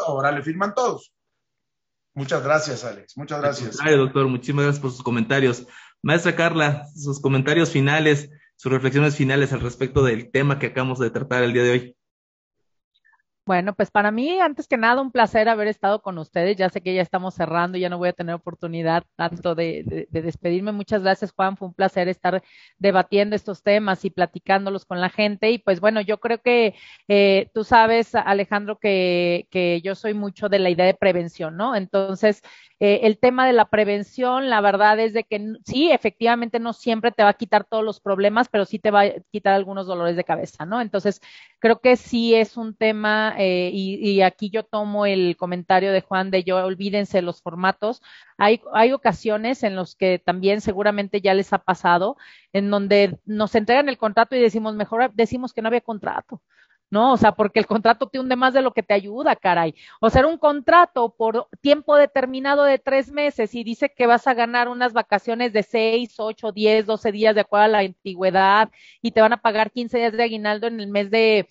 Ahora le firman todos. Muchas gracias, Alex. Muchas gracias. Doctor, muchísimas gracias por sus comentarios. Maestra Carla, sus comentarios finales, sus reflexiones finales al respecto del tema que acabamos de tratar el día de hoy. Bueno, pues para mí, antes que nada, un placer haber estado con ustedes. Ya sé que ya estamos cerrando, ya no voy a tener oportunidad tanto de despedirme. Muchas gracias, Juan. Fue un placer estar debatiendo estos temas y platicándolos con la gente. Y pues bueno, yo creo que tú sabes, Alejandro, que yo soy mucho de la idea de prevención, ¿no? Entonces, el tema de la prevención, la verdad es de que sí, efectivamente no siempre te va a quitar todos los problemas, pero sí te va a quitar algunos dolores de cabeza, ¿no? Entonces, creo que sí es un tema, y aquí yo tomo el comentario de Juan de yo, olvídense los formatos. Hay ocasiones en los que también seguramente ya les ha pasado, en donde nos entregan el contrato y decimos, mejor decimos que no había contrato. No, o sea, porque el contrato te hunde más de lo que te ayuda, caray. O sea, era un contrato por tiempo determinado de 3 meses y dice que vas a ganar unas vacaciones de 6, 8, 10, 12 días de acuerdo a la antigüedad y te van a pagar 15 días de aguinaldo en el mes de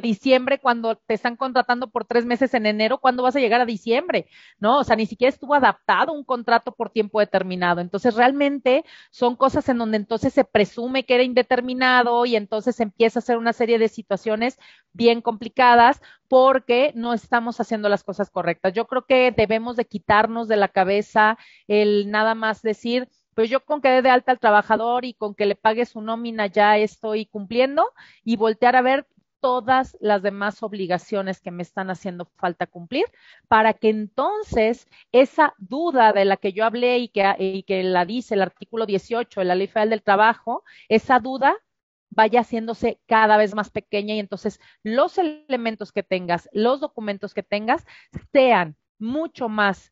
diciembre cuando te están contratando por 3 meses en enero. ¿Cuándo vas a llegar a diciembre? No, o sea, ni siquiera estuvo adaptado un contrato por tiempo determinado. Entonces, realmente son cosas en donde entonces se presume que era indeterminado y entonces empieza a hacer una serie de situaciones bien complicadas porque no estamos haciendo las cosas correctas. Yo creo que debemos de quitarnos de la cabeza el nada más decir, pues yo con que dé de alta al trabajador y con que le pague su nómina ya estoy cumpliendo, y voltear a ver todas las demás obligaciones que me están haciendo falta cumplir, para que entonces esa duda de la que yo hablé y que la dice el artículo 18 de la Ley Federal del Trabajo, esa duda vaya haciéndose cada vez más pequeña y entonces los elementos que tengas, los documentos que tengas, sean mucho más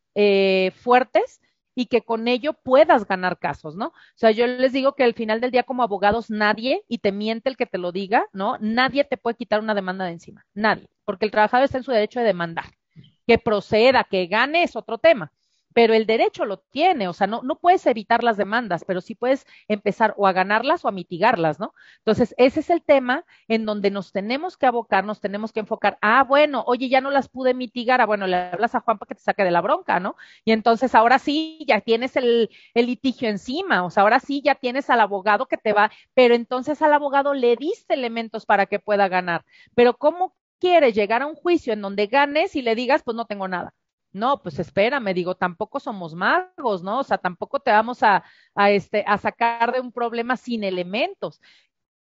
fuertes y que con ello puedas ganar casos, ¿no? O sea, yo les digo que al final del día como abogados nadie, y te miente el que te lo diga, ¿no? Nadie te puede quitar una demanda de encima, nadie, porque el trabajador está en su derecho de demandar. Que proceda, que gane es otro tema, pero el derecho lo tiene, o sea, no puedes evitar las demandas, pero sí puedes empezar o a ganarlas o a mitigarlas, ¿no? Entonces, ese es el tema en donde nos tenemos que abocar, nos tenemos que enfocar. Ah, bueno, oye, ya no las pude mitigar. Ah, bueno, le hablas a Juan para que te saque de la bronca, ¿no? Y entonces ahora sí, ya tienes el litigio encima, o sea, ahora sí ya tienes al abogado que te va, pero entonces al abogado le diste elementos para que pueda ganar. Pero ¿cómo quieres llegar a un juicio en donde ganes y le digas, pues no tengo nada? No, pues espérame, digo, tampoco somos magos, ¿no? O sea, tampoco te vamos a sacar de un problema sin elementos.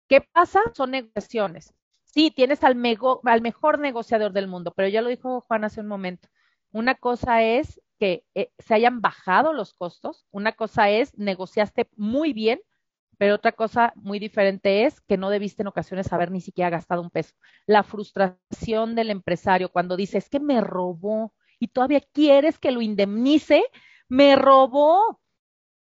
¿Qué pasa? Son negociaciones. Sí, tienes al mejor negociador del mundo, pero ya lo dijo Juan hace un momento. Una cosa es que se hayan bajado los costos, una cosa es negociaste muy bien, pero otra cosa muy diferente es que no debiste en ocasiones haber ni siquiera gastado un peso. La frustración del empresario cuando dice, es que me robó y todavía quieres que lo indemnice, me robó.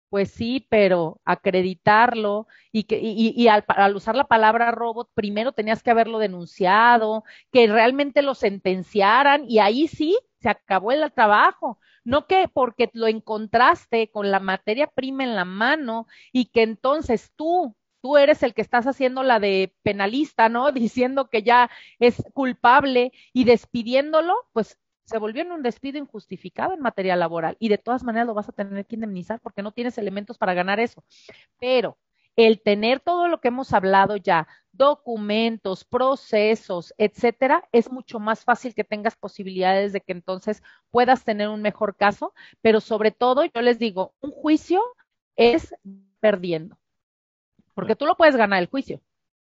Pues sí, pero acreditarlo y al usar la palabra robo, primero tenías que haberlo denunciado, que realmente lo sentenciaran y ahí sí se acabó el trabajo. No que porque lo encontraste con la materia prima en la mano y que entonces tú eres el que estás haciendo la de penalista, ¿no? Diciendo que ya es culpable y despidiéndolo, pues se volvió en un despido injustificado en materia laboral y de todas maneras lo vas a tener que indemnizar porque no tienes elementos para ganar eso. Pero el tener todo lo que hemos hablado ya, documentos, procesos, etcétera, es mucho más fácil que tengas posibilidades de que entonces puedas tener un mejor caso, pero sobre todo, yo les digo, un juicio es perdiendo, porque tú lo puedes ganar el juicio,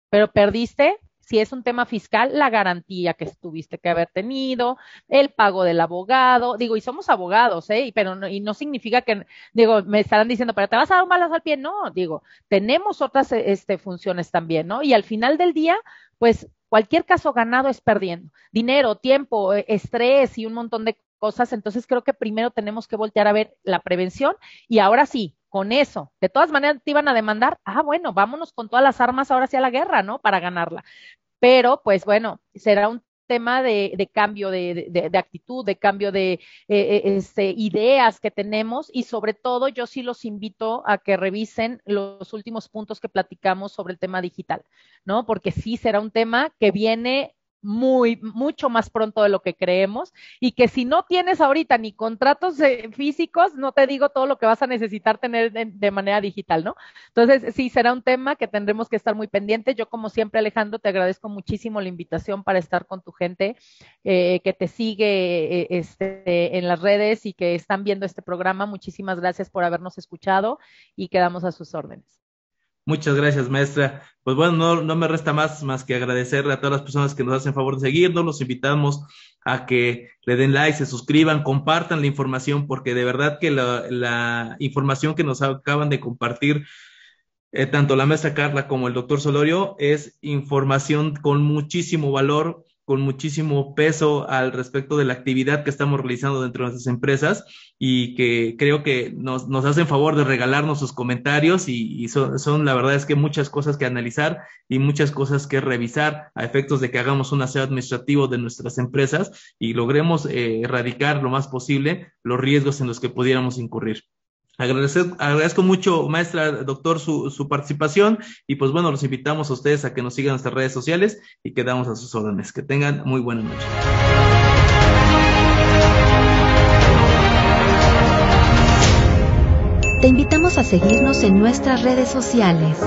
pero perdiste, si es un tema fiscal, la garantía que tuviste que haber tenido, el pago del abogado, digo, y somos abogados, ¿eh? Pero no, y no significa que, digo, me estarán diciendo, pero te vas a dar balas al pie, no, digo, tenemos otras funciones también, ¿no? Y al final del día, pues cualquier caso ganado es perdiendo, dinero, tiempo, estrés y un montón de cosas, entonces creo que primero tenemos que voltear a ver la prevención y ahora sí, con eso. De todas maneras te iban a demandar. Ah, bueno, vámonos con todas las armas ahora sí a la guerra, ¿no? Para ganarla. Pero, pues bueno, será un tema de cambio de actitud, de cambio de ideas que tenemos y sobre todo yo sí los invito a que revisen los últimos puntos que platicamos sobre el tema digital, ¿no? Porque sí será un tema que viene mucho más pronto de lo que creemos, y que si no tienes ahorita ni contratos físicos, no te digo todo lo que vas a necesitar tener de manera digital, ¿no? Entonces, sí, será un tema que tendremos que estar muy pendientes. Yo, como siempre, Alejandro, te agradezco muchísimo la invitación para estar con tu gente que te sigue en las redes y que están viendo este programa. Muchísimas gracias por habernos escuchado y quedamos a sus órdenes. Muchas gracias, maestra. Pues bueno, no me resta más que agradecerle a todas las personas que nos hacen favor de seguirnos. Los invitamos a que le den like, se suscriban, compartan la información, porque de verdad que la información que nos acaban de compartir, tanto la maestra Carla como el doctor Solorio, es información con muchísimo valor, con muchísimo peso al respecto de la actividad que estamos realizando dentro de nuestras empresas, y que creo que nos hacen favor de regalarnos sus comentarios, y son la verdad es que muchas cosas que analizar y muchas cosas que revisar a efectos de que hagamos un aseo administrativo de nuestras empresas y logremos erradicar lo más posible los riesgos en los que pudiéramos incurrir. Agradezco mucho, maestra, doctor, su participación, y pues bueno, los invitamos a ustedes a que nos sigan en nuestras redes sociales y quedamos a sus órdenes. Que tengan muy buena noche. Te invitamos a seguirnos en nuestras redes sociales.